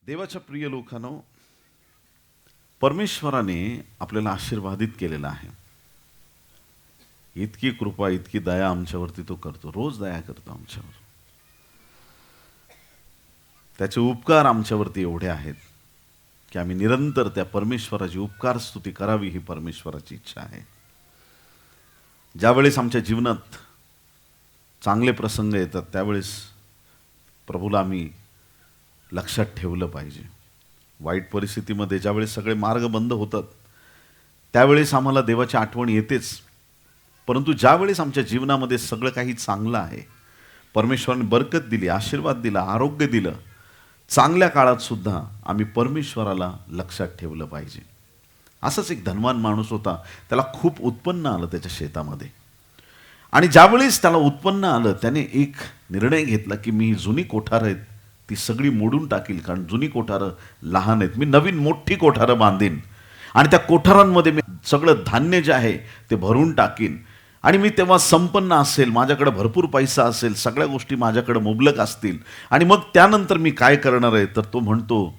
देवाच्या प्रिय लोकांनो, परमेश्वराने आपल्याला आशीर्वादित केलेला आहे. इतकी कृपा, इतकी दया आमच्यावरती तो करतो. रोज दया करतो आमच्यावर. त्याचे उपकार आमच्यावरती एवढे आहेत की आम्ही निरंतर त्या परमेश्वराची उपकार स्तुती करावी ही परमेश्वराची इच्छा आहे. ज्यावेळेस आमच्या जीवनात चांगले प्रसंग येतात त्यावेळेस प्रभूला आम्ही लक्षात ठेवलं पाहिजे. वाईट परिस्थितीमध्ये ज्यावेळेस सगळे मार्ग बंद होतात त्यावेळेस आम्हाला देवाची आठवण येतेच. परंतु ज्यावेळेस आमच्या जीवनामध्ये सगळं काही चांगलं आहे, परमेश्वराने बरकत दिली, आशीर्वाद दिला, आरोग्य दिलं, चांगल्या काळात सुद्धा आम्ही परमेश्वराला लक्षात ठेवलं पाहिजे. असाच एक धनवान माणूस होता. त्याला खूप उत्पन्न आलं त्याच्या शेतामध्ये. आणि ज्यावेळेस त्याला उत्पन्न आलं त्याने एक निर्णय घेतला की मी जुनी कोठारं आहेत ती सगळी मोडून टाकील, कारण जुनी कोठारं लहान आहेत. मी नवीन मोठी कोठारं बांधीन आणि त्या कोठारांमध्ये मी सगळं धान्य जे आहे ते भरून टाकीन आणि मी तेव्हा संपन्न असेल, माझ्याकडे भरपूर पैसा असेल, सगळ्या गोष्टी माझ्याकडे मुबलक असतील. आणि मग त्यानंतर मी काय करणार आहे, तर तो म्हणतो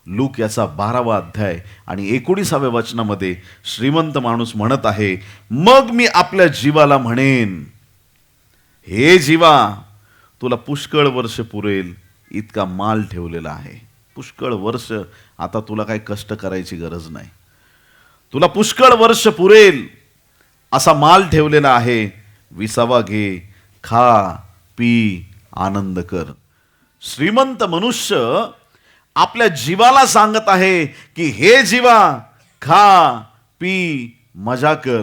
लूक याचा 12वा अध्याय आणि 19व्या वचनामध्ये श्रीमंत माणूस म्हणत आहे, मग मी आपल्या जीवाला म्हणेन, हे जीवा, तुला पुष्कळ वर्ष पुरेल इतका माल ठेवलेला आहे. पुष्कळ वर्ष, आता तुला काही कष्ट करायची गरज नाही. तुला पुष्कळ वर्ष पुरेल असा माल ठेवलेला आहे. विसावा घे, खा, पी, आनंद कर. श्रीमंत मनुष्य आपल्या जीवाला सांगत आहे की हे जीवा, खा, पी, मजा कर.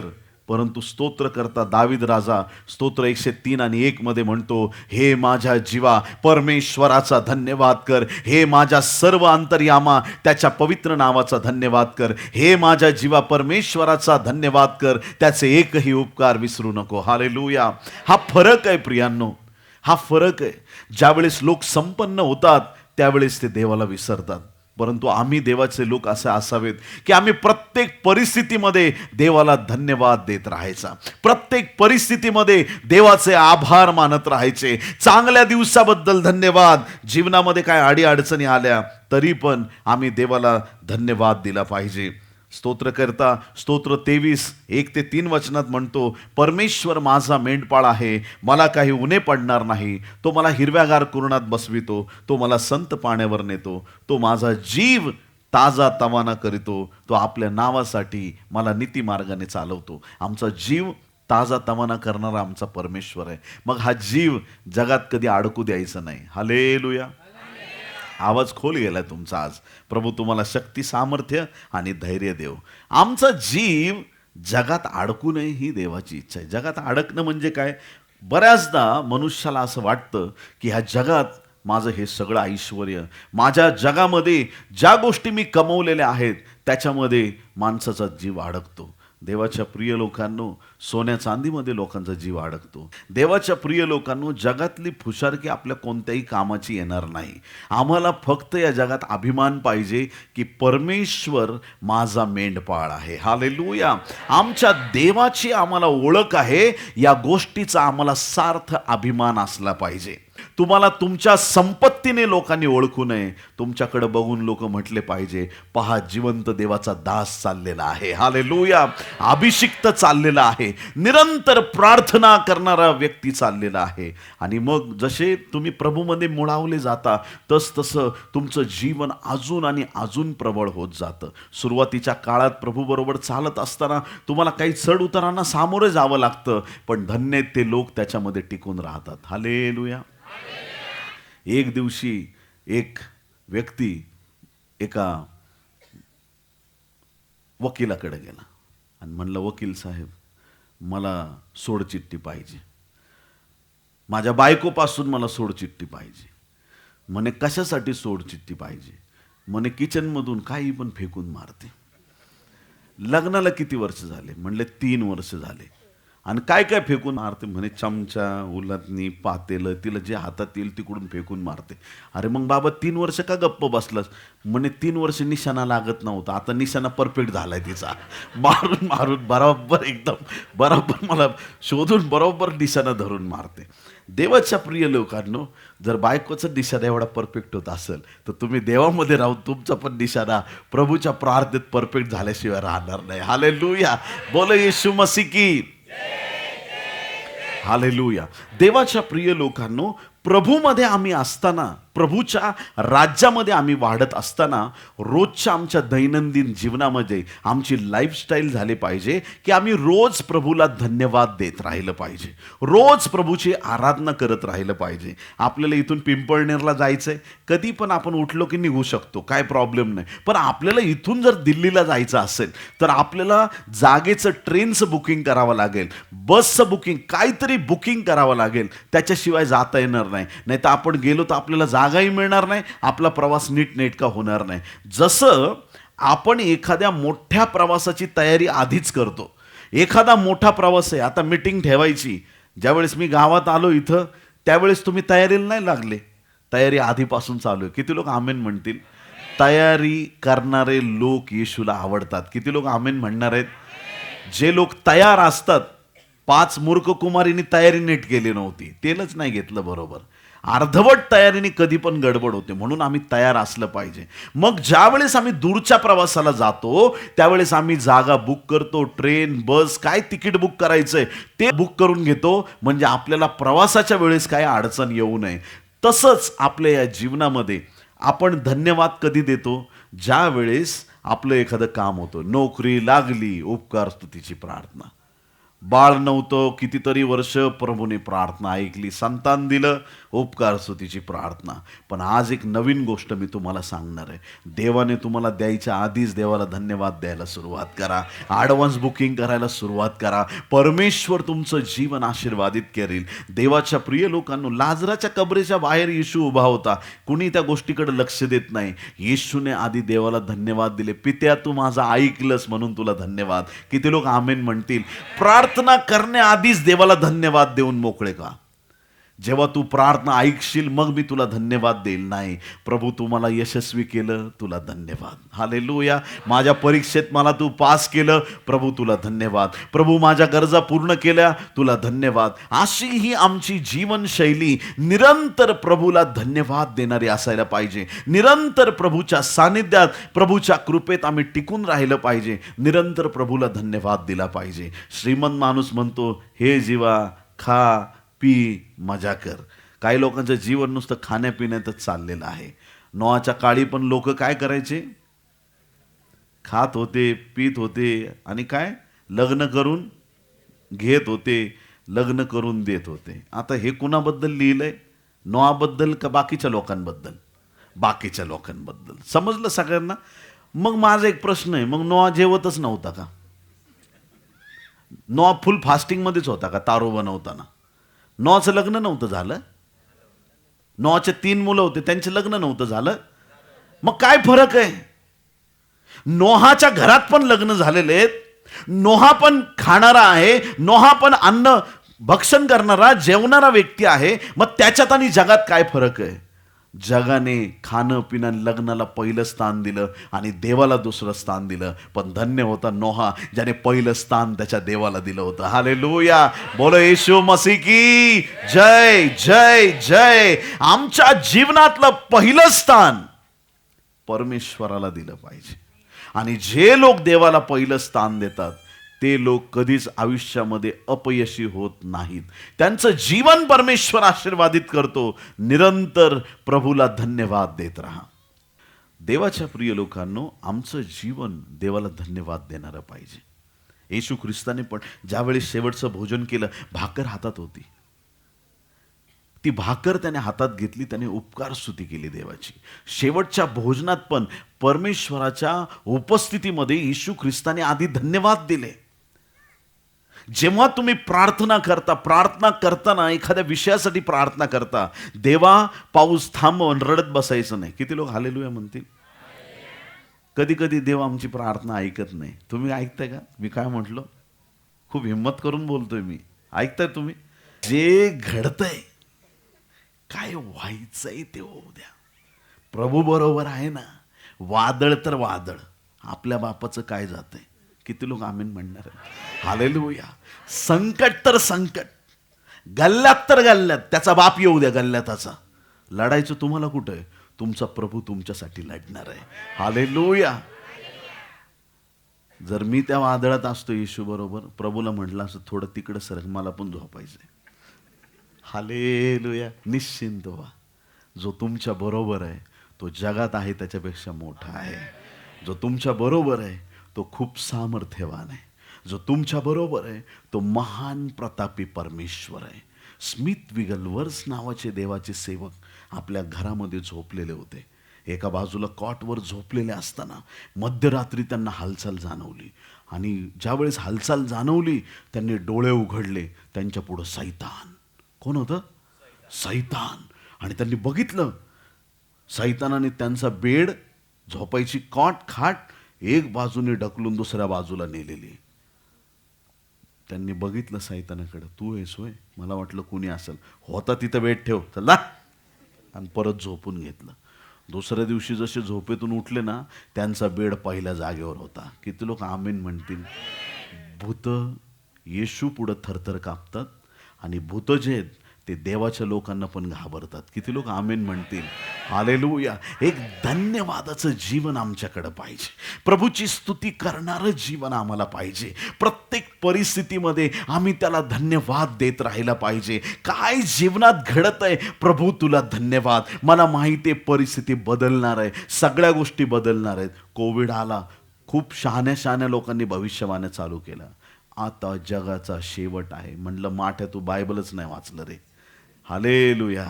परंतु स्तोत्र करता दावीद राजा स्तोत्र 103 आणि 1 मध्ये म्हणतो, हे माझ्या जीवा परमेश्वराचा धन्यवाद कर. हे माझ्या सर्व अंतर्यामा त्याच्या पवित्र नावाचा धन्यवाद कर. हे माझ्या जीवा परमेश्वराचा धन्यवाद कर. त्याचे एकही उपकार विसरू नको. हालेलुया. हा फरक आहे प्रियांनो, हा फरक आहे. ज्यावेळेस लोक संपन्न होतात त्यावेळेस ते देवाला विसरतात. परंतु आम्ही देवाचे लोक असे असावेत की आम्ही प्रत्येक परिस्थितीमध्ये देवाला धन्यवाद देत राहायचा. प्रत्येक परिस्थितीमध्ये देवाचे आभार मानत राहायचे. चांगल्या दिवसाबद्दल धन्यवाद. जीवनामध्ये काय अडीअडचणी आल्या तरी पण आम्ही देवाला धन्यवाद दिला पाहिजे. स्तोत्रकर्ता स्तोत्र 23 1 ते 3 वचनात म्हणतो, परमेश्वर माझा मेंढपाळ आहे, मला काही उणे पडणार नाही. तो मला हिरव्यागार कुरणात बसवितो, तो मला संत पाण्यावर नेतो, तो माझा जीव ताजा तवाना करीतो, तो आपल्या नावासाठी मला नीती मार्गाने चालवतो. आमचा जीव ताजा तवाना करणारा आमचा परमेश्वर आहे. मग हा जीव जगात कधी अडकू द्यायचा नाही. हालेलुया. आवाज खोल गेलाय तुमचा आज. प्रभू तुम्हाला शक्ती, सामर्थ्य आणि धैर्य देव. आमचा जीव जगात अडकू नये ही देवाची इच्छा आहे. जगात अडकणं म्हणजे काय, बऱ्याचदा मनुष्याला असं वाटतं की ह्या जगात माझं हे सगळं ऐश्वर्य, माझ्या जगामध्ये ज्या गोष्टी मी कमवलेल्या आहेत त्याच्यामध्ये माणसाचा जीव अडकतो. देवाच्या प्रिय लोकांनो, सोन्या चांदीमध्ये लोकांचा जीव अडकतो. देवाच्या प्रिय लोकांनो, जगातली फुशारकी आपल्या कोणत्याही कामाची येणार नाही. आम्हाला फक्त या जगात अभिमान पाहिजे की परमेश्वर माझा मेंढपाळ आहे. हालेलुया. आमच्या देवाची आम्हाला ओळख आहे, या गोष्टीचा आम्हाला सार्थ अभिमान असला पाहिजे. तुम्हाला तुमच्या संपत्तीने लोकांनी ओळखू नये. तुमच्याकडे बघून लोक म्हटले पाहिजे, पहा जिवंत देवाचा दास चाललेला आहे. हालेलुया. अभिषिक्त चाललेला आहे, निरंतर प्रार्थना करणारा व्यक्ती चाललेला आहे. आणि मग जसे तुम्ही प्रभूमध्ये मुळावले जाता तसं तुमचं जीवन अजून आणि अजून प्रबळ होत जातं. सुरुवातीच्या काळात प्रभूबरोबर चालत असताना तुम्हाला काही चढ उतारांना सामोरे जावं लागतं, पण धन्य ते लोक त्याच्यामध्ये टिकून राहतात. हालेलुया. एक दिवशी एक व्यक्ती एका वकिलाकडे गेला आणि म्हणलं, वकील साहेब, मला सोडचिठ्ठी पाहिजे, माझ्या बायकोपासून मला सोडचिठ्ठी पाहिजे. म्हणे कशासाठी सोडचिठ्ठी पाहिजे? म्हणे किचनमधून काही पण फेकून मारते. लग्नाला किती वर्ष झाले? म्हणले 3 वर्ष झाले. आणि काय काय फेकून मारते म्हणे, चमचा, उलटणी, पातेलं, तिला जे हातात येईल तिकडून फेकून मारते. अरे मग बाबा 3 वर्ष का गप्प बसलास? म्हणे 3 वर्ष निशाणा लागत नव्हता, आता निशाणा परफेक्ट झालाय तिचा. मारून मारून बरोबर एकदम बरोबर मला शोधून बरोबर निशाणा धरून मारते. देवाच्या प्रिय लोकांनो, जर बायकोचा निशाणा एवढा परफेक्ट होत असेल तर तुम्ही देवामध्ये राहून तुमचा पण निशाणा प्रभूच्या प्रार्थनेत परफेक्ट झाल्याशिवाय राहणार नाही. हालेलुया, बोलो येशू मसीह की. हालेलुया. देवाच्या प्रिय लोकांनो, प्रभूमध्ये आम्ही असताना, प्रभूच्या राज्यामध्ये आम्ही वाढत असताना, रोजच्या आमच्या दैनंदिन जीवनामध्ये आमची लाईफस्टाईल झाली पाहिजे की आम्ही रोज प्रभूला धन्यवाद देत राहिलं पाहिजे, रोज प्रभूची आराधना करत राहिलं पाहिजे. आपल्याला इथून पिंपळनेरला जायचंय, कधी पण आपण उठलो की निघू शकतो, काय प्रॉब्लेम नाही. पण आपल्याला इथून जर दिल्लीला जायचं असेल तर आपल्याला जागेचं, ट्रेनचं बुकिंग करावं लागेल, बसचं बुकिंग, काहीतरी बुकिंग करावं लागेल, त्याच्याशिवाय जाता येणार नाही. नाही तर आपण गेलो तर आपल्याला जागाही मिळणार नाही, आपला प्रवास नीटनेटका होणार नाही. जसं आपण एखाद्या मोठ्या प्रवासाची तयारी आधीच करतो. एखादा मोठा प्रवास आहे, आता मीटिंग ठेवायची, ज्यावेळेस मी गावात आलो इथं त्यावेळेस तुम्ही तयारीला नाही लागले, तयारी आधीपासून चालू आहे. किती लोक आमेन म्हणतील? तयारी करणारे लोक येशूला आवडतात. किती लोक आमेन म्हणणार आहेत? जे लोक तयार असतात. 5 मूर्ख कुमारींनी तयारी नीट केली नव्हती, तेलच नाही घेतलं बरोबर. अर्धवट तयारीने कधी पण गडबड होते, म्हणून आम्ही तयार असलं पाहिजे. मग ज्यावेळेस आम्ही दूरच्या प्रवासाला जातो त्यावेळेस आम्ही जागा बुक करतो, ट्रेन, बस, काय तिकीट बुक करायचंय ते बुक करून घेतो, म्हणजे आपल्याला प्रवासाच्या वेळेस काय अडचण येऊ नये. तसंच आपल्या या जीवनामध्ये आपण धन्यवाद कधी देतो? ज्या वेळेस आपलं एखादं काम होतं, नोकरी लागली, उपकार स्तुतीची प्रार्थना. बाळ नव्हतं कितीतरी वर्ष, प्रभूने प्रार्थना ऐकली, संतान दिलं, उपकार स्तुतीची प्रार्थना. पण आज एक नवीन गोष्ट मी तुम्हाला सांगणार आहे. देवाने तुम्हाला द्यायच्या आधीच देवाला धन्यवाद द्यायला सुरुवात करा, ॲडव्हान्स बुकिंग करायला सुरुवात करा. परमेश्वर तुमचं जीवन आशीर्वादित करेल. देवाच्या प्रिय लोकांनो, लाजराच्या कबरेच्या बाहेर येशू उभा होता, कुणी त्या गोष्टीकडे लक्ष देत नाही. येशूने आधी देवाला धन्यवाद दिले. पित्या, तू माझं ऐकलंस म्हणून तुला धन्यवाद. किती लोक आमेन म्हणतील? प्रार्थना करण्याआधीच देवाला धन्यवाद देऊन मोकळे का? जेव्हा तू प्रार्थना ऐकशील मग मी तुला धन्यवाद देईल. नाही, प्रभू तू मला यशस्वी केलं, तुला धन्यवाद. हालेलुया. माझ्या परीक्षेत मला तू पास केलं, प्रभू तुला धन्यवाद. प्रभू माझ्या गरजा पूर्ण केल्या, तुला धन्यवाद. अशी ही आमची जीवनशैली निरंतर प्रभूला धन्यवाद देणारी असायला पाहिजे. निरंतर प्रभूच्या सानिध्यात, प्रभूच्या कृपेत आम्ही टिकून राहिलं पाहिजे. निरंतर प्रभूला धन्यवाद दिला पाहिजे. श्रीमंत माणूस म्हणतो, हे जीवा खा पी मजा कर. काही लोकांचं जीवन नुसतं खाण्यापिण्यातच चाललेलं आहे. नोआच्या काळी पण लोक काय करायचे? खात होते, पीत होते आणि काय लग्न करून घेत होते, लग्न करून देत होते. आता हे कुणाबद्दल लिहिलंय? नोआबद्दल का बाकीच्या लोकांबद्दल? बाकीच्या लोकांबद्दल. समजलं सगळ्यांना? मग माझा एक प्रश्न आहे, मग नोआ जेवतच नव्हता का? नोआ फुल फास्टिंगमध्येच होता का तारो बनवताना? नोआचं लग्न नव्हतं झालं? नोआचे 3 मुलं होते, त्यांचे लग्न नव्हतं झालं? मग काय फरक आहे? नोहाच्या घरात पण लग्न झालेले आहेत, नोहा पण खाणारा आहे, नोहा पण अन्न भक्षण करणारा, जेवणारा व्यक्ती आहे. मग त्याच्यात आणि जगात काय फरक आहे? जगाने खाणं पिणं लग्नाला पहिलं स्थान दिलं आणि देवाला दुसरं स्थान दिलं. पण धन्य होता नोहा ज्याने पहिलं स्थान त्याच्या देवाला दिलं होतं. हालेलुया. बोलो येशू मसीह की जय जय जय. आमच्या जीवनातलं पहिलं स्थान परमेश्वराला दिलं पाहिजे. आणि जे लोक देवाला पहिलं स्थान देतात ते लोक कधीच आयुष्यामध्ये अपयशी होत नाहीत. त्यांचं जीवन परमेश्वर आशीर्वादित करतो. निरंतर प्रभूला धन्यवाद देत राहा. देवाच्या प्रिय लोकांनो, आमचं जीवन देवाला धन्यवाद देणारं पाहिजे. येशू ख्रिस्ताने पण ज्यावेळेस शेवटचं भोजन केलं, भाकर हातात होती, ती भाकर त्याने हातात घेतली, त्याने उपकार स्तुती केली देवाची. शेवटच्या भोजनात पण परमेश्वराच्या उपस्थितीमध्ये येशू ख्रिस्ताने आधी धन्यवाद दिले. जेव्हा तुम्ही प्रार्थना करताना एखाद्या विषयासाठी प्रार्थना करता, देवा पाऊस थांबवून रडत बसायचं नाही. किती लोक हालेलुया म्हणतील? कधी कधी देव आमची प्रार्थना ऐकत नाही. तुम्ही ऐकताय का? मी काय म्हटलो? खूप हिंमत करून बोलतोय मी. ऐकताय तुम्ही? जे घडतंय, काय व्हायचंय ते होऊ द्या. प्रभू बरोबर आहे ना. वादळ तर वादळ, आपल्या बापाचं काय जातंय? किती लोक आमीन म्हणणार आहे? हालेलुया. संकट तर संकट, गल्ल्यात तर गल्ल्यात, त्याचा बाप येऊ द्या गल्ल्याताचा. लढायचं तुम्हाला कुठं आहे? तुमचा प्रभू तुमच्यासाठी लढणार आहे. हालेलुया. जर मी त्या वादळात असतो येशू बरोबर, प्रभूला म्हटलं असं थोडं तिकडं सरक, मला पण झोपायचंय. हालेलुया. निश्चिंत व्हा. जो तुमच्या बरोबर आहे तो जगात आहे त्याच्यापेक्षा मोठा आहे. जो तुमच्या बरोबर आहे तो खूप सामर्थ्यवान आहे. जो तुमच्या बरोबर आहे तो महान प्रतापी परमेश्वर आहे. स्मिथ विगलवर्स नावाचे देवाचे सेवक आपल्या घरामध्ये झोपलेले होते. एका बाजूला कॉटवर झोपलेले असताना मध्यरात्री त्यांना हालचाल जाणवली, आणि ज्यावेळेस हालचाल जाणवली त्यांनी डोळे उघडले. त्यांच्या पुढं सैतान. कोण होतं? सैतान. आणि त्यांनी बघितलं, सैतानाने त्यांचा बेड, झोपायची खाट एक बाजूने ढकलून दुसऱ्या बाजूला नेलेली. त्यांनी बघितलं सैतानाकडे. तू आहेस होय? मला वाटलं कुणी असेल. होता तिथं बेड ठेव, चला. आणि परत झोपून घेतलं. दुसऱ्या दिवशी जसे झोपेतून उठले ना, त्यांचा बेड पहिल्या जागेवर होता. किती लोक आमीन म्हणतील? भूत येशू पुढं थरथर कापतात, आणि भूत जे आहेत ते देवाच्या लोकांना पण घाबरतात. किती लोक आमेन म्हणतील? हालेलुया. एक धन्यवादाचं जीवन आमच्याकडे पाहिजे. प्रभूची स्तुती करणारं जीवन आम्हाला पाहिजे. प्रत्येक परिस्थितीमध्ये आम्ही त्याला धन्यवाद देत राहायला पाहिजे. काय जीवनात घडत आहे, प्रभू तुला धन्यवाद. मला माहिती आहे परिस्थिती बदलणार आहे, सगळ्या गोष्टी बदलणार आहेत. कोविड आला, खूप शहाण्या लोकांनी भविष्यवाण्या चालू केला. आता जगाचा शेवट आहे. म्हणलं माठ्या, तू बायबलच नाही वाचलं रे. हालेलुया.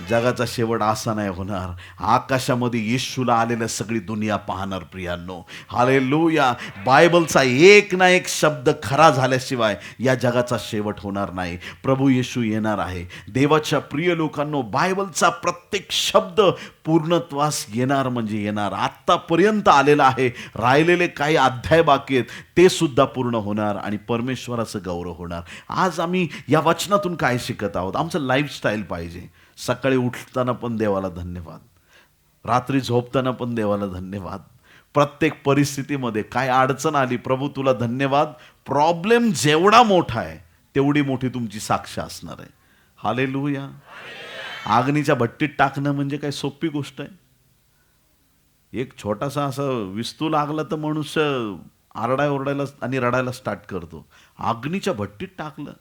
जगाचा शेवट असा नाही होणार. आकाशामध्ये येशूला आलेल्या सगळी दुनिया पाहणार प्रियांनो. हालेलुया. बायबलचा एक ना एक शब्द खरा झाल्याशिवाय या जगाचा शेवट होणार नाही. प्रभू येशू येणार आहे. देवाच्या प्रिय लोकांनो, बायबलचा प्रत्येक शब्द पूर्णत्वास येणार म्हणजे येणार. आत्तापर्यंत आलेला आहे, राहिलेले काही अध्याय बाकी आहेत, ते सुद्धा पूर्ण होणार आणि परमेश्वराचं गौरव होणार. आज आम्ही या वचनातून काय शिकत आहोत? आमचं लाईफस्टाईल पाहिजे. सकाळी उठताना पण देवाला धन्यवाद, रात्री झोपताना पण देवाला धन्यवाद. प्रत्येक परिस्थितीमध्ये काय अडचण आली, प्रभू तुला धन्यवाद. प्रॉब्लेम जेवढा मोठा आहे तेवढी मोठी तुमची साक्ष असणार आहे. हालेलुया. आग्नीच्या भट्टीत टाकणं म्हणजे काय सोपी गोष्ट आहे? एक छोटासा असं विस्तू लागला तर मनुष्य ओरडायला आणि रडायला स्टार्ट करतो. आग्नीच्या भट्टीत टाकलं.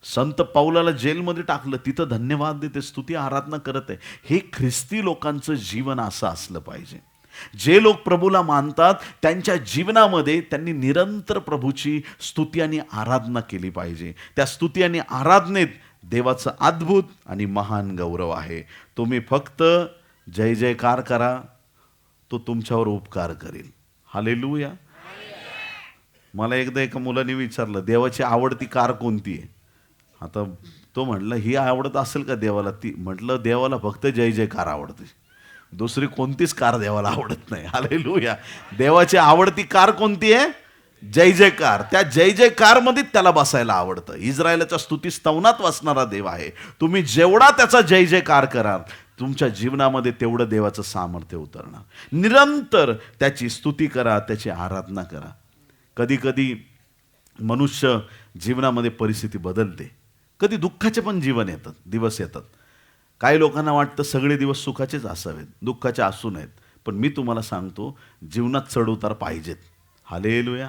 संत पौलाला जेलमध्ये टाकलं, तिथं धन्यवाद देते, स्तुती आराधना करत आहे. हे ख्रिस्ती लोकांचं जीवन असं असलं पाहिजे. जे लोक प्रभूला मानतात त्यांच्या जीवनामध्ये त्यांनी निरंतर प्रभूची स्तुती आणि आराधना केली पाहिजे. त्या स्तुती आणि आराधनेत देवाचं अद्भुत आणि महान गौरव आहे. तुम्ही फक्त जय जयकार करा, तो तुमच्यावर उपकार करेल. हालेलुया. मला एकदा एका मुलाने विचारलं, देवाची आवडती कार कोणती आहे? आता तो म्हटलं, ही आवडत असेल का देवाला? ती म्हटलं, देवाला फक्त जय जयकार आवडते, दुसरी कोणतीच कार देवाला आवडत नाही. हालेलुया. देवाची आवडती कार कोणती आहे? जय जयकार. त्या जय जयकार मध्ये त्याला बसायला आवडतं. इस्रायलाच्या स्तुती स्तवनात वसणारा देव आहे. तुम्ही जेवढा त्याचा जय जयकार कराल, तुमच्या जीवनामध्ये तेवढं देवाचं सामर्थ्य उतरणार. निरंतर त्याची स्तुती करा, त्याची आराधना करा. कधी कधी मनुष्य जीवनामध्ये परिस्थिती बदलते, कधी दुःखाचे पण दिवस येतात. काही लोकांना वाटतं सगळे दिवस सुखाचेच असावेत, दुःखाचे असू नयेत. पण मी तुम्हाला सांगतो, जीवनात चढ उतार पाहिजेत. हालेलुया.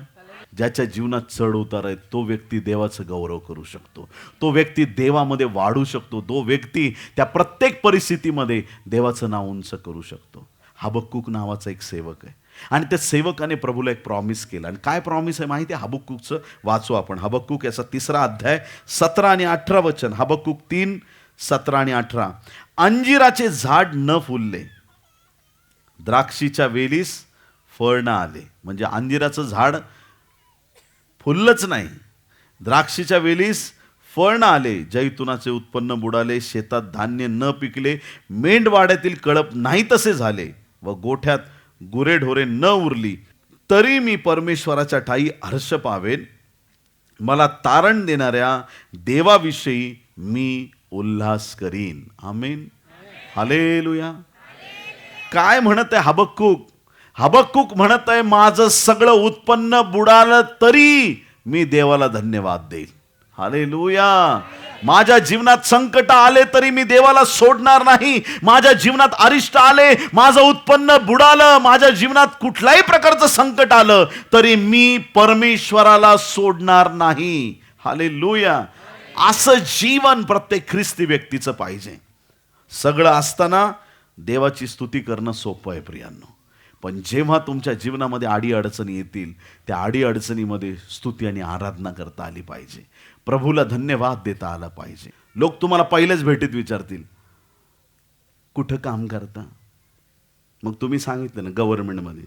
ज्याच्या जीवनात चढ उतार आहे तो व्यक्ती देवाचं गौरव करू शकतो, तो व्यक्ती देवामध्ये वाढू शकतो, तो व्यक्ती त्या प्रत्येक परिस्थितीमध्ये देवाचं नाव उंच करू शकतो. हबक्कूक नावाचा एक सेवक आहे, आणि त्या सेवकाने प्रभूला एक प्रॉमिस केला. आणि काय प्रॉमिस आहे माहिती आहे? हबक्कूकचं वाचू आपण. हबक्कूक याचा 3 अध्याय 17 आणि 18 वचन. हबक्कूक 3, 17 आणि 18. अंजिराचे झाड न फुलले, द्राक्षीच्या वेलीस फळ न आले. म्हणजे अंजिराचं झाड फुललंच नाही, द्राक्षीच्या वेलीस फळ न आले, जैतुनाचे उत्पन्न बुडाले, शेतात धान्य न पिकले, मेंढवाड्यातील कळप नाही तसे झाले, व गोठ्यात गुरेढोरे न उरली. तरी मी परमेश्वराच्या ठाई हर्ष पावेन, मला तारण देणाऱ्या देवाविषयी मी उल्हास करीन. आमेन. हालेलुया. काय म्हणत आहे हबक्कूक? हबक्कूक म्हणत आहे, माझं सगळं उत्पन्न बुडालं तरी मी देवाला धन्यवाद देईल. हालेलुया. माझ्या जीवनात संकट आले तरी मी देवाला सोडणार नाही. माझ्या जीवनात अरिष्ट आले, माझं उत्पन्न बुडालं, माझ्या जीवनात कुठल्याही प्रकारचं संकट आलं तरी मी परमेश्वराला सोडणार नाही. हालेलुया. असं जीवन प्रत्येक ख्रिस्ती व्यक्तीचं पाहिजे. सगळं असताना देवाची स्तुती करणं सोपं आहे प्रियांनो, पण जेव्हा तुमच्या जीवनामध्ये अडीअडचणी येतील, त्या अडीअडचणीमध्ये स्तुती आणि आराधना करता आली पाहिजे. प्रभूला धन्यवाद देता आला पाहिजे. लोक तुम्हाला पहिलेच भेटीत विचारतील, कुठं काम करता? मग तुम्ही सांगितलं ना गव्हर्नमेंटमध्ये.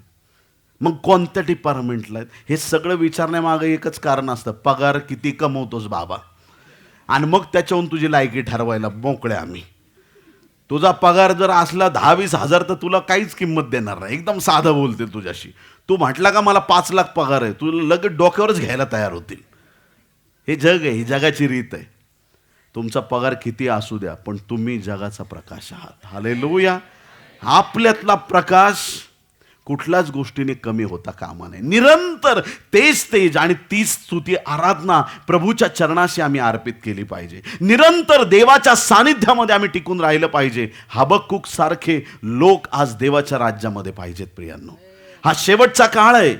मग कोणत्या डिपार्टमेंटला आहेत? हे सगळं विचारण्यामागे एकच कारण असतं, पगार किती कमवतोस बाबा. आणि मग त्याच्याहून तुझी लायकी ठरवायला मोकळे आम्ही. तुझा पगार जर असला 10-20 हजार तर तुला काहीच किंमत देणार नाही. एकदम साधं बोलतील तुझ्याशी. तू म्हटला का मला 5 लाख पगार आहे, तुला लगेच डोक्यावरच घ्यायला तयार होतील. हे जग आहे, ही जगाची रीत आहे. तुमचा पगार किती असू द्या, पण तुम्ही जगाचा प्रकाश आहात. हालेलुया. आपल्यातला प्रकाश कुठल्याच गोष्टीने कमी होता कामा नये. निरंतर तेच तेज आणि तीच स्तुती आराधना प्रभूच्या चरणाशी आम्ही अर्पित केली पाहिजे. निरंतर देवाच्या सानिध्यामध्ये आम्ही टिकून राहिलं पाहिजे. हबक्कूक सारखे लोक आज देवाच्या राज्यामध्ये पाहिजेत प्रियांनो. हा शेवटचा काळ आहे.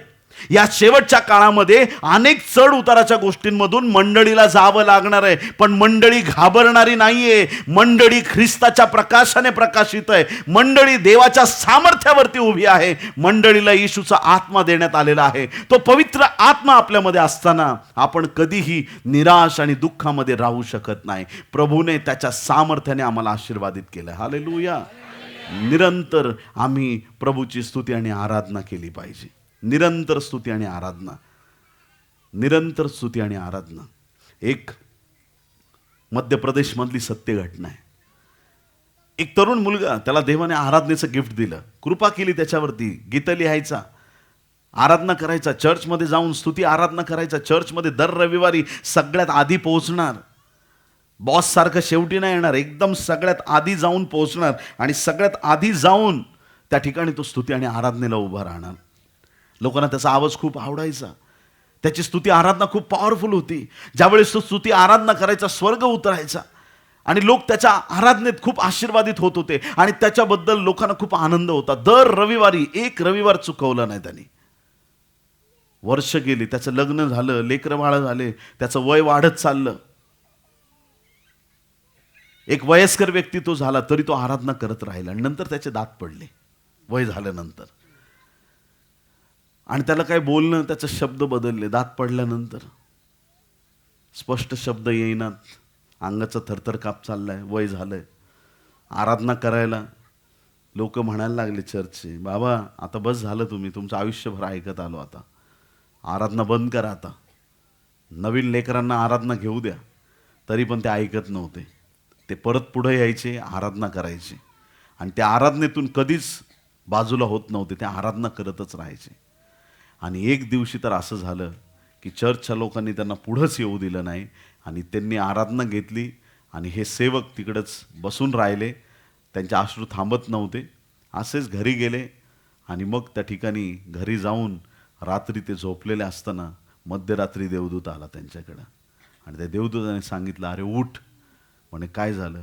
या शेवटच्या काळामध्ये अनेक चढ उताराच्या गोष्टींमधून मंडळीला जावं लागणार आहे, पण मंडळी घाबरणारी नाहीये. मंडळी ख्रिस्ताच्या प्रकाशाने प्रकाशित आहे. मंडळी देवाच्या सामर्थ्यावरती उभी आहे. मंडळीला येशूचा आत्मा देण्यात आलेला आहे. तो पवित्र आत्मा आपल्यामध्ये असताना आपण कधीही निराश आणि दुःखामध्ये राहू शकत नाही. प्रभूने त्याच्या सामर्थ्याने आम्हाला आशीर्वादित केलं. हालेलुया. निरंतर आम्ही प्रभूची स्तुती आणि आराधना केली पाहिजे. निरंतर स्तुती आणि आराधना, निरंतर स्तुती आणि आराधना. एक मध्य प्रदेशमधली सत्य घटना आहे. एक तरुण मुलगा, त्याला देवाने आराधनेचं गिफ्ट दिलं, कृपा केली त्याच्यावरती. गीतं लिहायचा, आराधना करायचा, चर्चमध्ये जाऊन स्तुती आराधना करायचा. चर्चमध्ये दर रविवारी सगळ्यात आधी पोहोचणार. बॉस सारखं शेवटी नाही येणार, एकदम सगळ्यात आधी जाऊन पोहोचणार आणि सगळ्यात आधी जाऊन त्या ठिकाणी तो स्तुती आणि आराधनेला उभा राहणार. लोकांना त्याचा आवाज खूप आवडायचा. त्याची स्तुती आराधना खूप पॉवरफुल होती. ज्यावेळेस तो स्तुती आराधना करायचा, स्वर्ग उतरायचा आणि लोक त्याच्या आराधनेत खूप आशीर्वादित होत होते आणि त्याच्याबद्दल लोकांना खूप आनंद होता. दर रविवारी एक रविवार चुकवला नाही त्याने. वर्ष गेली, त्याचं लग्न झालं, लेकरं बाळ झाले, त्याचं वय वाढत चाललं. एक वयस्कर व्यक्ती तो झाला तरी तो आराधना करत राहिला. नंतर त्याचे दात पडले वय झाल्यानंतर आणि त्याला काय बोलणं, त्याचे शब्द बदलले. दात पडल्यानंतर स्पष्ट शब्द येईनात, अंगाचा थरथर काप चाललाय, वय झालंय. आराधना करायला लोक म्हणायला लागले चर्चचे, बाबा आता बस झालं, तुम्ही तुमचं आयुष्यभर ऐकत आलो, आता आराधना बंद करा. आता नवीन लेकरांना आराधना घेऊ द्या. तरी पण ते ऐकत नव्हते. ते परत पुढे यायचे, आराधना करायचे आणि त्या आराधनेतून कधीच बाजूला होत नव्हते. ते आराधना करतच राहायचे. आणि एक दिवशी तर असं झालं की चर्चच्या लोकांनी त्यांना पुढंच येऊ दिलं नाही आणि त्यांनी आराधना घेतली आणि हे सेवक तिकडंच बसून राहिले. त्यांचे अश्रू थांबत नव्हते. असेच घरी गेले आणि मग त्या ठिकाणी घरी जाऊन रात्री ते झोपलेले असताना मध्यरात्री देवदूत आला त्यांच्याकडं आणि त्या देवदूताने सांगितलं, अरे उठ. म्हणे काय झालं?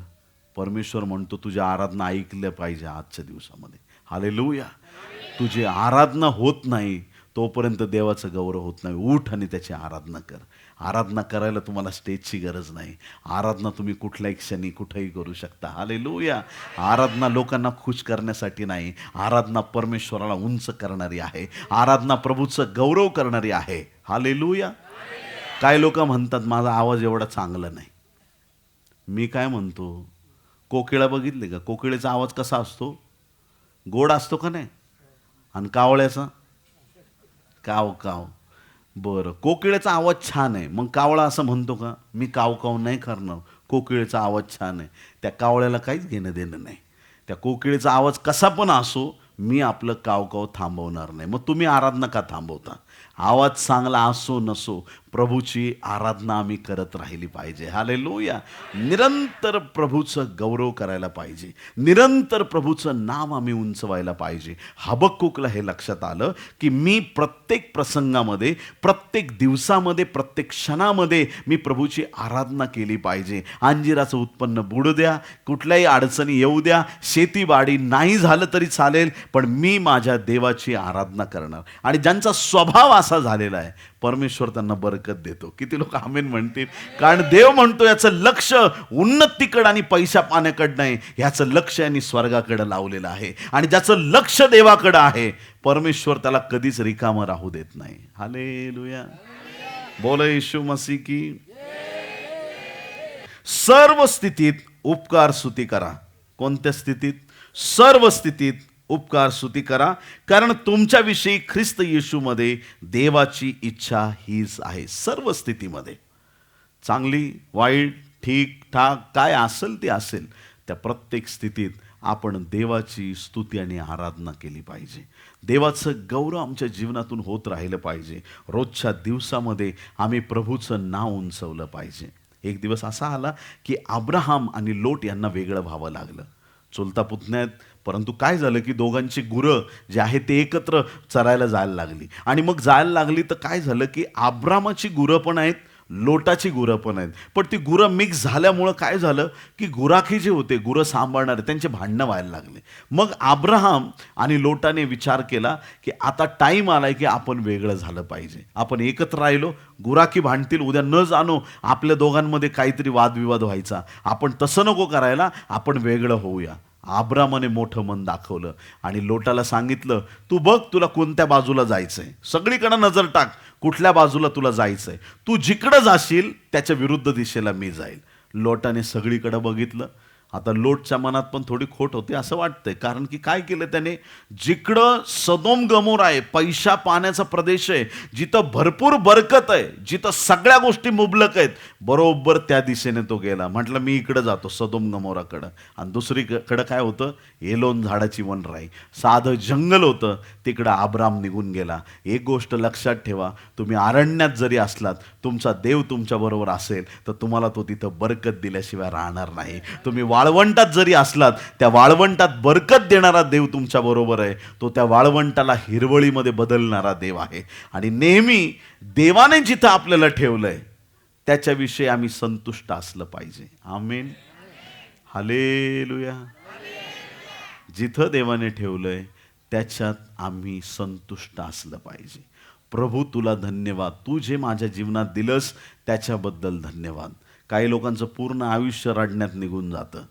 परमेश्वर म्हणतो तुझी आराधना ऐकलं पाहिजे आजच्या दिवसामध्ये. हालेलुया. तुझी आराधना होत नाही तोपर्यंत देवाचं गौरव होत नाही. उठ आणि त्याची आराधना कर. आराधना करायला तुम्हाला स्टेजची गरज नाही. आराधना तुम्ही कुठल्याही क्षणी कुठेही करू शकता. हालेलुया. आराधना लोकांना खुश करण्यासाठी नाही, आराधना परमेश्वराला उंच करणारी आहे. आराधना प्रभूचं गौरव करणारी आहे. हालेलुया. काय लोक म्हणतात माझा आवाज एवढा चांगला नाही. मी काय म्हणतो, कोकिळा बघितले का? कोकिळेचा आवाज कसा असतो? गोड असतो का नाही? आणि कावळ्याचा काव काव. बरं, कोकिळेचा आवाज छान आहे, मग कावळा असं म्हणतो का मी काव काव नाही करणार, कोकिळेचा आवाज छान आहे? त्या कावळ्याला काहीच घेणं देणं नाही. त्या कोकिळेचा आवाज कसा पण असो, मी आपलं काव काव थांबवणार नाही. मग तुम्ही आराधना का थांबवता? आवाज चांगला असो नसो, प्रभूची आराधना आम्ही करत राहिली पाहिजे. हालेलुया. निरंतर प्रभूचं गौरव करायला पाहिजे, निरंतर प्रभूचं नाम आम्ही उंचवायला पाहिजे. हबक्कुकला हे लक्षात आलं की मी प्रत्येक प्रसंगामध्ये, प्रत्येक दिवसामध्ये, प्रत्येक क्षणामध्ये मी प्रभूची आराधना केली पाहिजे. अंजिराचं उत्पन्न बुडू द्या, कुठल्याही अडचणी येऊ द्या, शेतीबाडी नाही झालं तरी चालेल, पण मी माझ्या देवाची आराधना करणार. आणि ज्यांचा स्वभाव असा झालेला आहे, परमेश्वर त्यांना बरकत देतो. किती लोक आमेन म्हणतील? कारण देव म्हणतो याचं लक्ष उन्नतीकडे आणि पैसा पाण्याकडे नाही, याचं लक्ष यांनी स्वर्गाकडे लावलेलं आहे. आणि ज्याचं लक्ष देवाकडे आहे, परमेश्वर त्याला कधीच रिकामं राहू देत नाही. हालेलुया. बोला येशू मसीह की. सर्व स्थितीत उपकार स्तुती करा. कोणत्या स्थितीत? सर्व स्थितीत उपकार स्तुती करा, कारण तुमच्याविषयी ख्रिस्त येशूमध्ये देवाची इच्छा हीच आहे. सर्व स्थितीमध्ये, चांगली वाईट ठीक ठाक काय असेल ते असेल, त्या प्रत्येक स्थितीत आपण देवाची स्तुती आणि आराधना केली पाहिजे. देवाचं गौरव आमच्या जीवनातून होत राहिलं पाहिजे. रोजच्या दिवसामध्ये आम्ही प्रभूचं नाव उंचवलं पाहिजे. एक दिवस असा आला की अब्राहम आणि लोट यांना वेगळं व्हावं लागलं. चुलता पुतण्यात, परंतु काय झालं की दोघांची गुरं जे आहे ते एकत्र चरायला जायला लागली. आणि मग जायला लागली तर काय झालं की अब्रामाची गुरं पण आहेत, लोटाची गुरं पण आहेत. पण ती गुरं मिक्स झाल्यामुळं काय झालं की गुराखी जे होते, गुरं सांभाळणारे, त्यांचे भांडणं व्हायला लागले. मग अब्राहम आणि लोटाने विचार केला की आता टाईम आलाय की आपण वेगळं झालं पाहिजे. आपण एकत्र राहिलो, गुराखी भांडतील, उद्या न जाणो आपल्या दोघांमध्ये काहीतरी वादविवाद व्हायचा. आपण तसं नको करायला, आपण वेगळं होऊया. अब्रामाने मोठं मन दाखवलं आणि लोटाला सांगितलं, तू बघ तुला कोणत्या बाजूला जायचंय, सगळीकडे नजर टाक, कुठल्या बाजूला तुला जायचंय, तू जिकडं जाशील त्याच्या विरुद्ध दिशेला मी जाईल. लोटाने सगळीकडे बघितलं. आता लोटच्या मनात पण थोडी खोट होते असं वाटतंय, कारण की काय केलं त्याने, जिकडं सदोम गमोरा आहे, पैसा पाण्याचा प्रदेश आहे, जिथं भरपूर बरकत आहे, जिथं सगळ्या गोष्टी मुबलक आहेत, बरोबर त्या दिशेने तो गेला. म्हटलं मी इकडं जातो सदोम गमोराकडं. आणि दुसरीकडं काय होतं, एलोन झाडाची वनराई, साधं जंगल होतं, तिकडं अब्राम निघून गेला. एक गोष्ट लक्षात ठेवा, तुम्ही अरण्यात जरी असलात, तुमचा देव तुमच्याबरोबर असेल तर तुम्हाला तो तिथं बरकत दिल्याशिवाय राहणार नाही. तुम्ही वाळवंटात जरी असलात, त्या वाळवंटात बरकत देणारा देव तुमच्या बरोबर आहे. तो त्या वाळवंटाला हिरवळीमध्ये बदलणारा देव आहे. आणि नेहमी देवाने जिथं आपल्याला ठेवलंय त्याच्याविषयी आम्ही संतुष्ट असलं पाहिजे. आमेन. हालेलुया. जिथं देवाने ठेवलंय त्याच्यात आम्ही संतुष्ट असलं पाहिजे. प्रभू तुला धन्यवाद, तू जे माझ्या जीवनात दिलंस त्याच्याबद्दल धन्यवाद. काही लोकांचं पूर्ण आयुष्य रडण्यात निघून जातं.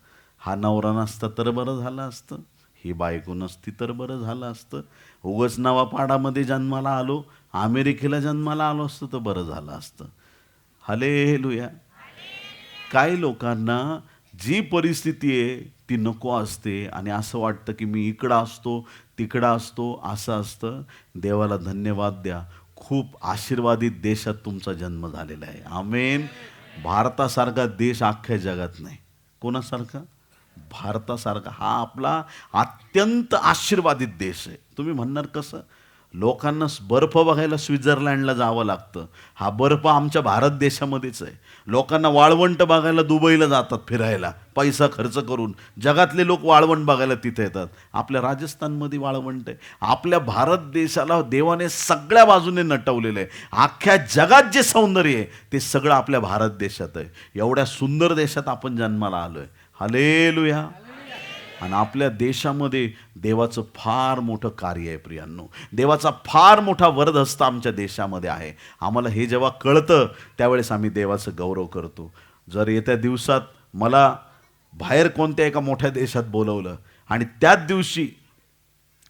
हा नवरा नसता तर बरं झालं असतं, ही बायको नसती तर बरं झालं असतं, उगाच नवापाडामध्ये जन्माला आलो, अमेरिकेला जन्माला आलो असतं तर बरं झालं असतं. हालेलुया. काही लोकांना जी परिस्थिती आहे ती नको असते आणि असं वाटतं की मी इकडं असतो तिकडं असतो, असं असतं. देवाला धन्यवाद द्या, खूप आशीर्वादित देशात तुमचा जन्म झालेला आहे. आमेन. भारतासारखा देश अख्ख्या जगात नाही. कोणासारखा? भारतासारखा हा आपला अत्यंत आशीर्वादित देश आहे. तुम्ही म्हणणार कसं? लोकांना बर्फ बघायला स्वित्झर्लंडला जावं लागतं, हा बर्फ आमच्या भारत देशामध्येच आहे. लोकांना वाळवंट बघायला दुबईला जातात फिरायला पैसा खर्च करून. जगातले लोक वाळवंट बघायला तिथे येतात. आपल्या राजस्थानमध्ये वाळवंट आहे. आपल्या भारत देशाला देवाने सगळ्या बाजूने नटवलेलं आहे. अख्ख्या जगात जे सौंदर्य आहे ते सगळं आपल्या भारत देशात आहे. एवढ्या सुंदर देशात आपण जन्माला आलोय. हालेलुया. आणि आपल्या देशामध्ये देवाचं फार मोठं कार्य आहे प्रियांनो. देवाचा फार मोठा वरदहस्त आमच्या देशामध्ये आहे. आम्हाला हे जेव्हा कळतं त्यावेळेस आम्ही देवाचं गौरव करतो. जर येत्या दिवसात मला बाहेर कोणत्या एका मोठ्या देशात बोलवलं आणि त्याच दिवशी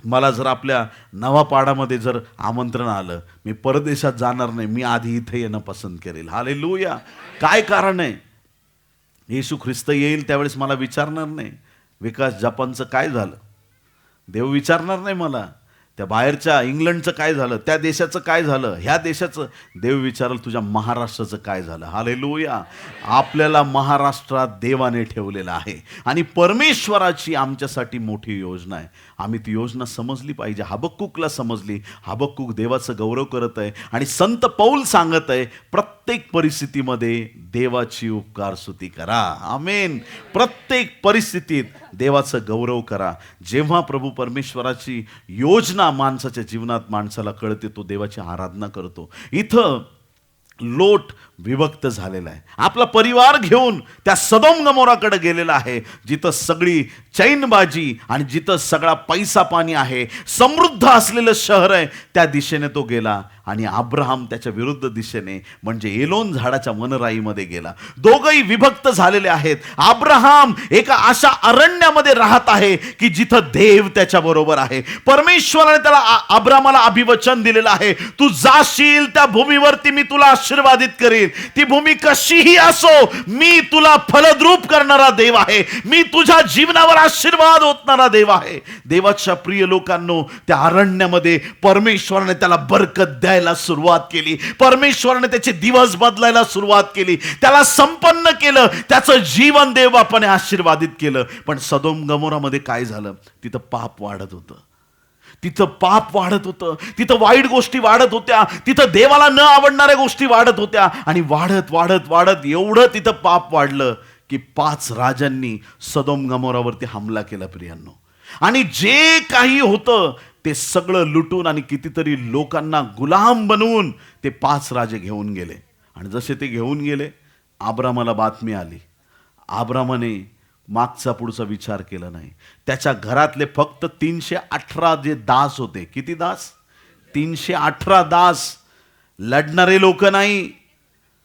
मला जर आपल्या नवापाडामध्ये जर आमंत्रण आलं, मी परदेशात जाणार नाही, मी आधी इथे येणं पसंत करेल. हालेलुया. काय कारण आहे? येशू ख्रिस्त येईल त्यावेळेस मला विचारणार नाही, विकास जपानचं काय झालं, देव विचारणार नाही मला. त्या बाहेरच्या इंग्लंडचं काय झालं, त्या देशाचं काय झालं, ह्या देशाचं. देव विचारल तुझ्या महाराष्ट्राचं काय झालं. हालेलुया. आपल्याला महाराष्ट्रात देवाने ठेवलेलं आहे आणि परमेश्वराची आमच्यासाठी मोठी योजना आहे. आम्ही ती योजना समजली पाहिजे. हबक्कुकला समजली. हबक्कुक देवाचं गौरव करत आहे आणि संत पौल सांगत आहे प्रत्येक परिस्थितीमध्ये देवाची उपकार स्तुती करा. आमेन. प्रत्येक परिस्थितीत देवाचं गौरव करा. जेव्हा प्रभू परमेश्वराची योजना माणसाच्या जीवनात माणसाला कळते तो देवाची आराधना करतो. इथं लोट विभक्त झालेला आहे. आपला परिवार घेऊन त्या सदोम गमोराकडे गेलेला आहे, जिथं सगळी चैनबाजी आणि जिथं सगळा पैसा पाणी आहे, समृद्ध असलेलं शहर आहे, त्या दिशेने तो गेला. आणि अब्राहम त्याच्या विरुद्ध दिशेने म्हणजे एलोन झाडाच्या वनराईमध्ये गेला. दोघंही विभक्त झालेले आहेत. अब्राहम एका अशा अरण्यामध्ये राहत आहे की जिथं देव त्याच्या बरोबर आहे. परमेश्वराने त्याला अब्राहमाला अभिवचन दिलेलं आहे, तू जाशील त्या भूमीवरती मी तुला आशीर्वादित करीन. ती भूमी कशीही असो, मी तुला फलद्रूप करणारा देव आहे. मी तुझ्या जीवनावर आशीर्वाद ओतणारा देव आहे. देवाच्या प्रिय लोकांनो, त्या अरण्यामध्ये परमेश्वराने त्याला बरकत द्यायला सुरुवात केली. परमेश्वराने त्याचे दिवस बदलायला सुरुवात केली. त्याला संपन्न केलं. त्याचं जीवन देवबापाने आशीर्वादित केलं. पण सदोम गमोरामध्ये काय झालं? तिथं पाप वाढत होतं. तिथं पाप वाढत होतं. तिथं वाईट गोष्टी वाढत होत्या. तिथं देवाला न आवडणाऱ्या गोष्टी वाढत होत्या. आणि वाढत वाढत वाढत एवढं तिथं पाप वाढलं की 5 राजांनी सदोम गमोरावरती हमला केला प्रियांनो. आणि जे काही होतं ते सगळं लुटून आणि कितीतरी लोकांना गुलाम बनवून ते 5 राजे घेऊन गेले. आणि जसे ते घेऊन गेले, अब्रामाला बातमी आली. अब्रामाने मागचा पुढचा विचार केला नाही. त्याच्या घरातले फक्त 318 जे दास होते. किती दास? 318 दास. लढणारे लोक नाही,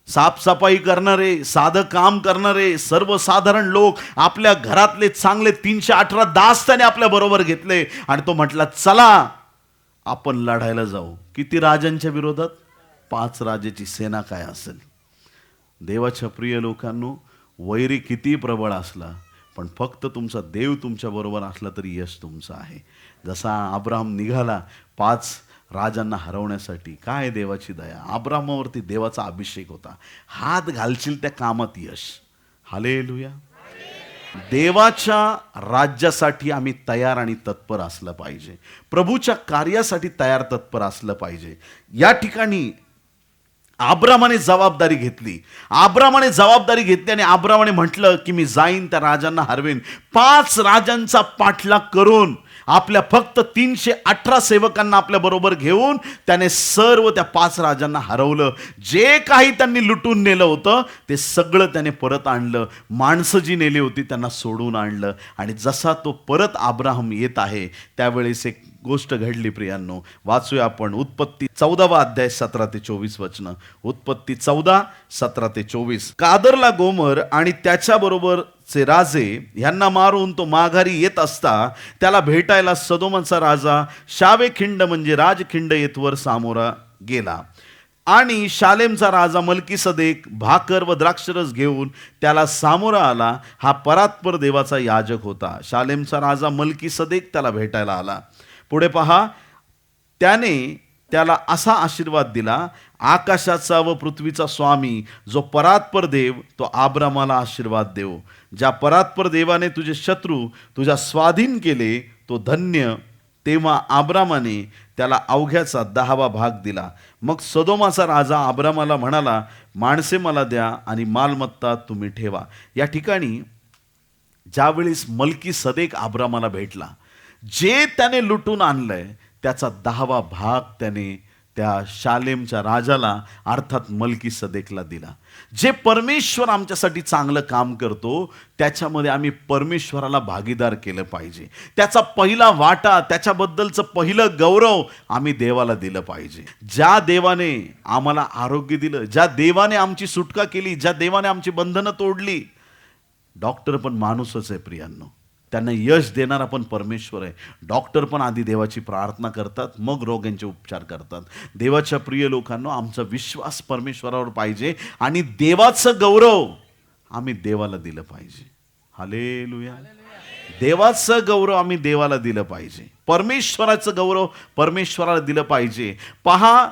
साफसफाई करणारे, साधं काम करणारे, सर्वसाधारण लोक. आपल्या घरातले चांगले 318 दास त्याने आपल्या बरोबर घेतले आणि तो म्हटला चला आपण लढायला जाऊ. किती राजांच्या विरोधात? 5 राजाची सेना काय असेल. देवाच्या प्रिय लोकांनो, वैरी किती प्रबळ असला पण फक्त तुमचा देव तुमच्या बरोबर असला तरी यश तुमचं आहे. जसा अब्राहम निघाला 5 राजांना हरवण्यासाठी, काय देवाची दया. अब्राहमावरती देवाचा अभिषेक होता. हात घालशील त्या कामात यश. हालेलुया. देवाच्या राज्यासाठी आम्ही तयार आणि तत्पर असलं पाहिजे. प्रभूच्या कार्यासाठी तयार तत्पर असलं पाहिजे. या ठिकाणी अब्रामाने जबाबदारी घेतली. अब्रामाने जबाबदारी घेतली आणि अब्रामाने म्हटलं की मी जाईन त्या राजांना हरवेन. 5 राजांचा पाठलाग करून आपल्या फक्त 318 सेवकांना आपल्या बरोबर घेऊन त्याने सर्व त्या 5 राजांना हरवलं. जे काही त्यांनी लुटून नेलं होतं ते सगळं त्याने परत आणलं. माणसं जी नेली होती त्यांना सोडून आणलं. आणि जसा तो परत अब्राहम येत आहे त्यावेळेस एक गोष्ट घडली प्रियांनो. वाचूया आपण उत्पत्ती 14वा अध्याय 17 ते 24 वचनं. उत्पत्ती 14, 17 ते 24. कादरला गोमर आणि त्याच्याबरोबरचे राजे ह्यांना मारून तो माघारी येत असता त्याला भेटायला सदोमचा राजा शावेखिंड म्हणजे राजखिंड येथवर सामोरा गेला. आणि शालेमचा राजा मल्कीसदेक भाकर व द्राक्षरस घेऊन त्याला सामोरा आला. हा परात्पर देवाचा याजक होता. शालेमचा राजा मल्कीसदेक त्याला भेटायला आला. पुढे पहा, त्याने त्याला असा आशीर्वाद दिला, आकाशाचा व पृथ्वीचा स्वामी जो परात्पर देव तो अब्रामाला आशीर्वाद देव. ज्या परात्पर देवाने तुझे शत्रू तुझ्या स्वाधीन केले तो धन्य. तेव्हा अब्रामाने त्याला अवघ्याचा 10वा भाग दिला. मग सदोमाचा राजा अब्रामाला म्हणाला, माणसे मला द्या आणि मालमत्ता तुम्ही ठेवा. या ठिकाणी ज्यावेळेस मल्कीसदेक अब्रामाला भेटला, जे त्याने लुटून आणलंय त्याचा 10वा भाग त्याने त्या शालेमच्या राजाला अर्थात मल्कीसदेकला दिला. जे परमेश्वर आमच्यासाठी चांगलं काम करतो त्याच्यामध्ये आम्ही परमेश्वराला भागीदार केलं पाहिजे. त्याचा पहिला वाटा, त्याच्याबद्दलचं पहिलं गौरव आम्ही देवाला दिलं पाहिजे. ज्या देवाने आम्हाला आरोग्य दिलं, ज्या देवाने आमची सुटका केली, ज्या देवाने आमची बंधनं तोडली. डॉक्टर पण माणूसच आहे प्रियांनो. त्यांना यश देणारा पण परमेश्वर आहे. डॉक्टर पण आधी देवाची प्रार्थना करतात, मग रोग्यांचे उपचार करतात. देवाच्या प्रिय लोकांनो, आमचा विश्वास परमेश्वरावर पाहिजे आणि देवाचं गौरव आम्ही देवाला दिलं पाहिजे. हालेलुया. देवाचं गौरव आम्ही देवाला दिलं पाहिजे, परमेश्वराचं गौरव परमेश्वराला दिलं पाहिजे. पहा,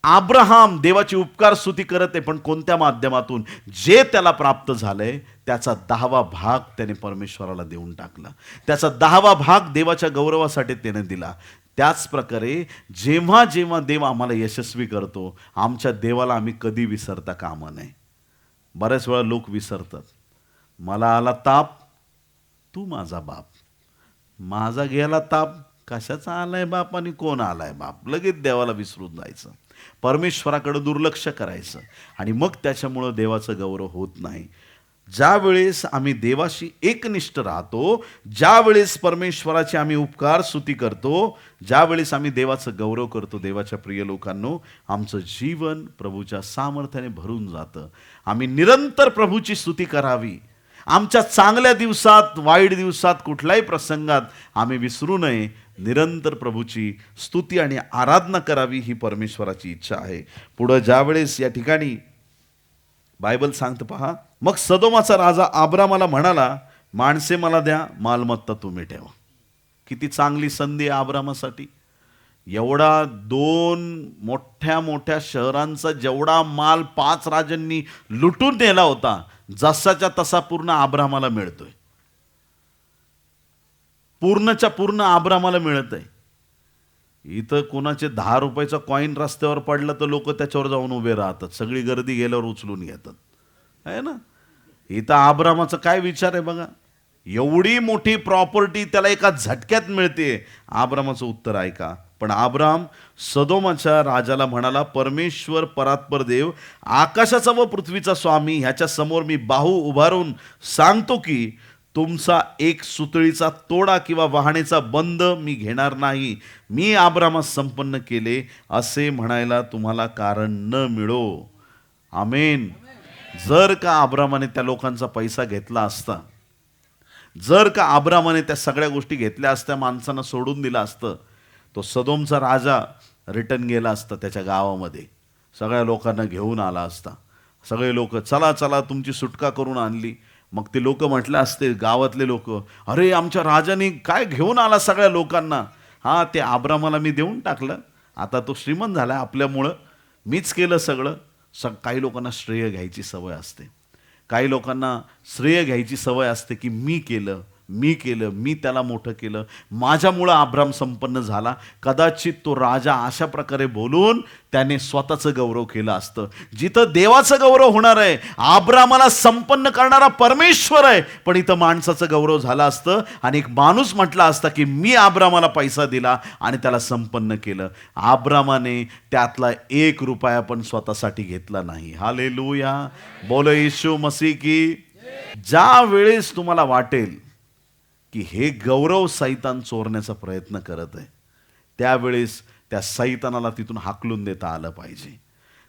अब्राहम देवाची उपकार स्तुती करत आहे, पण कोणत्या माध्यमातून? जे त्याला प्राप्त झालंय त्याचा 10वा भाग त्याने परमेश्वराला देऊन टाकला. त्याचा 10वा भाग देवाच्या गौरवासाठी त्याने दिला. त्याच प्रकारे जेव्हा जेव्हा देव आम्हाला यशस्वी करतो, आमच्या देवाला आम्ही कधी विसरता कामा नये. बऱ्याच वेळा लोक विसरतात. मला आला ताप, तू माझा बाप. माझा गेला ताप, कशाचा आलाय बाप आणि कोण आलाय बाप. लगेच देवाला विसरून जायचं, परमेश्वराकडे दुर्लक्ष करायचं, आणि मग त्याच्यामुळं देवाचं गौरव होत नाही. ज्या वेळेस आम्ही देवाशी एकनिष्ठ राहतो, ज्या वेळेस परमेश्वराचे आम्ही उपकार स्तुती करतो, ज्या वेळेस आम्ही देवाचं गौरव करतो, देवाच्या प्रिय लोकांनो, आमचं जीवन प्रभूच्या सामर्थ्याने भरून जातं. आम्ही निरंतर प्रभूची स्तुती करावी. आमच्या चांगल्या दिवसात, वाईट दिवसात, कुठल्याही प्रसंगात आम्ही विसरू नये. निरंतर प्रभूची स्तुती आणि आराधना करावी, ही परमेश्वराची इच्छा आहे. पुढं ज्यावेळेस या ठिकाणी बायबल सांगतं, पहा, मग सदोमाचा राजा अब्रामाला म्हणाला, माणसे मला द्या, मालमत्ता तुम्ही ठेवा. किती चांगली संधी आहे अब्रामासाठी. एवढा 2 मोठ्या मोठ्या शहरांचा जेवढा माल 5 राजांनी लुटून नेला होता, जसाच्या तसा पूर्ण अब्रामाला मिळतोय. पूर्णच्या पूर्ण अब्रामाला मिळत आहे. इथं कोणाचे 10 रुपयाचा कॉईन रस्त्यावर पडला तर लोक त्याच्यावर जाऊन उभे राहतात, सगळी गर्दी गेल्यावर उचलून घेतात, आहे ना. इथं अब्रामाचा काय विचार आहे बघा. एवढी मोठी प्रॉपर्टी त्याला एका झटक्यात मिळते. अब्रामाचं उत्तर ऐका. पण अब्राम सदोमाच्या राजाला म्हणाला, परमेश्वर परात्पर देव, आकाशाचा व पृथ्वीचा स्वामी, ह्याच्या समोर मी बाहू उभारून सांगतो की तुमचा एक सुतळीचा तोडा किंवा वाहण्याचा बंद मी घेणार नाही. मी अब्रामास संपन्न केले असे म्हणायला तुम्हाला कारण न मिळो. आमेन. जर का अब्रामाने त्या लोकांचा पैसा घेतला असता, जर का अब्रामाने त्या सगळ्या गोष्टी घेतल्या असत्या, माणसांना सोडून दिलं असतं, तो सदोमचा राजा रिटर्न गेला असता त्याच्या गावामध्ये, सगळ्या लोकांना घेऊन आला असता. सगळे लोक, चला चला तुमची सुटका करून आणली. मग ते लोक म्हटले असते, गावातले लोक, अरे आमच्या राजाने काय घेऊन आला सगळ्या लोकांना. हां, ते अब्रामाला मी देऊन टाकलं, आता तो श्रीमंत झाला आपल्यामुळं, मीच केलं सगळं. काही लोकांना श्रेय घ्यायची सवय असते. काही लोकांना श्रेय घ्यायची सवय असते की मी केलं, मी त्याला मोठं केलं, माझ्यामुळं अब्राम संपन्न झाला. कदाचित तो राजा अशा प्रकारे बोलून त्याने स्वतःचं गौरव केलं असतं. जिथं देवाचं गौरव होणार आहे, अब्रामाला संपन्न करणारा परमेश्वर आहे, पण इथं माणसाचं गौरव झालं असतं आणि एक माणूस म्हटला असता की मी अब्रामाला पैसा दिला आणि त्याला संपन्न केलं. अब्रामाने त्यातला 1 रुपया पण स्वतःसाठी घेतला नाही. हालेलुया, बोलो येशू मसीह की. ज्या वेळेस तुम्हाला वाटेल की हे गौरव सैतान चोरण्याचा प्रयत्न करत आहे, त्यावेळेस त्या सैतानाला तिथून हाकलून देता आलं पाहिजे.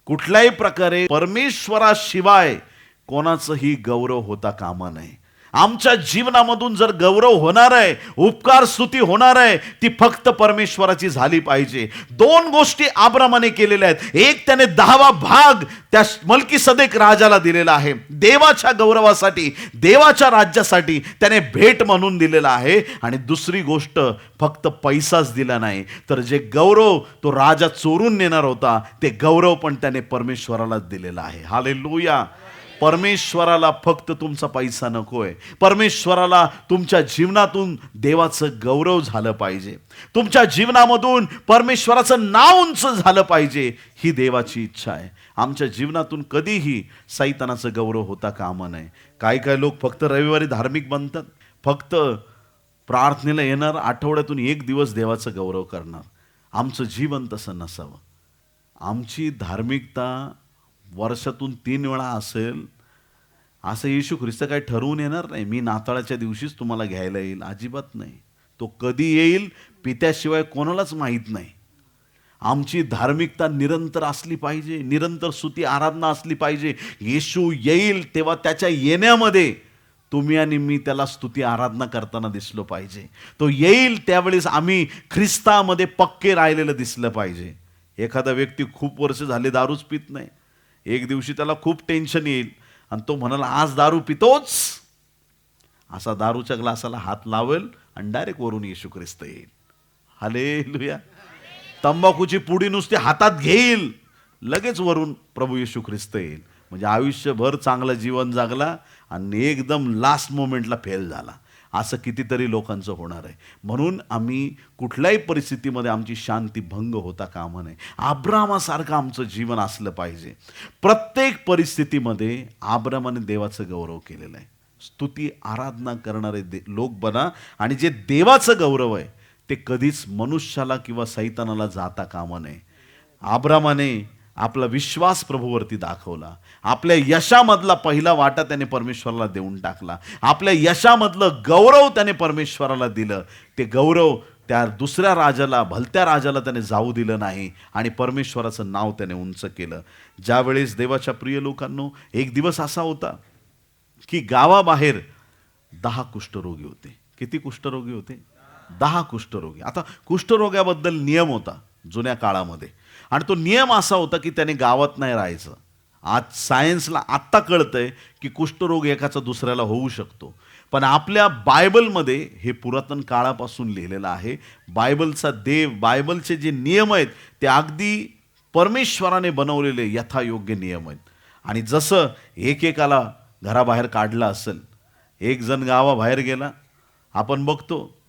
कुठल्याही प्रकारे परमेश्वराशिवाय कोणाचंही गौरव होता कामा नये. आमच्या जीवनामधून जर गौरव होणार आहे, उपकार स्तुती होणार आहे, ती फक्त परमेश्वराची झाली पाहिजे. 2 गोष्टी अब्रामाने केलेल्या आहेत. एक, त्याने 10वा भाग त्या मल्कीसदेक राजाला दिलेला आहे. देवाच्या गौरवासाठी, देवाच्या राज्यासाठी त्याने भेट म्हणून दिलेला आहे. आणि दुसरी गोष्ट, फक्त पैसाच दिला नाही, तर जे गौरव तो राजा चोरून नेणार होता, ते गौरव पण त्याने परमेश्वरालाच दिलेला आहे. हालेलुया. परमेश्वराला फक्त तुमचा पैसा नकोय. परमेश्वराला तुमच्या जीवनातून देवाचं गौरव झालं पाहिजे. तुमच्या जीवनामधून परमेश्वराचं नाव उंच झालं पाहिजे, ही देवाची इच्छा आहे. आमच्या जीवनातून कधीही सैतानाचं गौरव होता कामा नये. काही लोक फक्त रविवारी धार्मिक बनतात, फक्त प्रार्थनेला येणार, आठवड्यातून 1 दिवस देवाचं गौरव करणार. आमचं जीवन तसं नसावं. आमची धार्मिकता वर्षातून 3 वेळा असेल असं येशू ख्रिस्त काय ठरवून येणार नाही, मी नाताळाच्या दिवशीच तुम्हाला घ्यायला येईल, अजिबात नाही. तो कधी येईल पित्याशिवाय कोणालाच माहीत नाही. आमची धार्मिकता निरंतर असली पाहिजे, निरंतर स्तुती आराधना असली पाहिजे. येशू येईल तेव्हा त्याच्या येण्यामध्ये तुम्ही आणि मी त्याला स्तुती आराधना करताना दिसलो पाहिजे. तो येईल त्यावेळेस आम्ही ख्रिस्तामध्ये पक्के राहिलेलं दिसलं पाहिजे. एखादा व्यक्ती खूप वर्ष झाले दारूच पित नाही, एक दिवशी त्याला खूप टेन्शन येईल आणि तो म्हणाला आज दारू पितोच, असा दारूच्या ग्लासाला हात लावेल आणि डायरेक्ट वरून येशू ख्रिस्त येईल. हालेलुया. तंबाखूची पुडी नुसती हातात घेईल, लगेच वरून प्रभू येशू ख्रिस्त येईल. म्हणजे आयुष्यभर चांगलं जीवन जगला आणि एकदम लास्ट मोमेंटला फेल झाला. असं कितीतरी लोकांचं होणार आहे. म्हणून आम्ही कुठल्याही परिस्थितीमध्ये आमची शांती भंग होता कामा नये. अब्रामासारखं आमचं जीवन असलं पाहिजे. प्रत्येक परिस्थितीमध्ये अब्रामाने देवाचं गौरव केलेलं आहे. स्तुती आराधना करणारे लोक बना, आणि जे देवाचं गौरव आहे ते कधीच मनुष्याला किंवा सैतानाला जाता कामा नये. अब्रामाने आपला विश्वास प्रभूवरती दाखवला. आपल्या यशामधला पहिला वाटा त्याने परमेश्वराला देऊन टाकला. आपल्या यशामधलं गौरव त्याने परमेश्वराला दिलं. ते गौरव त्या दुसऱ्या राजाला, भलत्या राजाला त्याने जाऊ दिलं नाही आणि परमेश्वराचं नाव त्याने उंच केलं. ज्यावेळेस देवाच्या प्रिय लोकांनो, एक दिवस असा होता की गावाबाहेर 10 कुष्ठरोगी होते. किती कुष्ठरोगी होते? 10 कुष्ठरोगी. आता कुष्ठरोग्याबद्दल नियम होता जुन्या काळामध्ये, आणि तो नियम असा होता की त्याने गावात नाही राहायचं. आज सायन्सला आत्ता कळतंय की कुष्ठरोग एकाचा दुसऱ्याला होऊ शकतो, पण आपल्या बायबलमध्ये हे पुरातन काळापासून लिहिलेलं आहे. बायबलचा देव, बायबलचे जे नियम आहेत ते अगदी परमेश्वराने बनवलेले यथायोग्य नियम आहेत. आणि जसं एकेकाला घराबाहेर काढलं असेल, एक जण गावाबाहेर गेला, आपण बघतो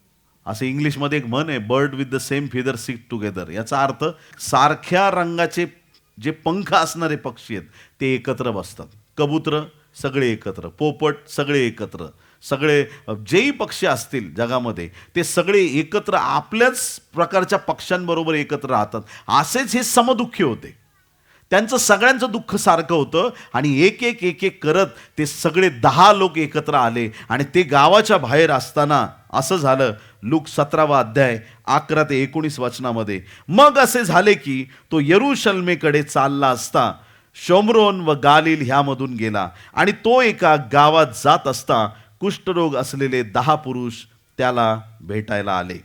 असं इंग्लिशमध्ये एक म्हण आहे, bird with the same feather sit together. याचा अर्थ सारख्या रंगाचे जे पंख असणारे पक्षी आहेत ते एकत्र बसतात. कबूतर सगळे एकत्र, पोपट सगळे एकत्र, सगळे जेही पक्षी असतील जगामध्ये ते सगळे एकत्र आपल्याच प्रकारच्या पक्ष्यांबरोबर एकत्र राहतात. असेच हे समदुःखी होते. त्यांचं सगळ्यांचं दुःख सारखं होतं आणि एक एक करत ते सगळे 10 लोक एकत्र आले आणि ते गावाच्या बाहेर असताना असं झालं. लूक 17वा अध्याय 11 ते 19 वचनामध्ये, मग असे झाले की तो यरूशलेमेकडे चालला असता शोमरोन व गालील ह्यामधून गेला, आणि तो एका गावात जात असता कुष्ठरोग असलेले 10 पुरुष त्याला भेटायला आले.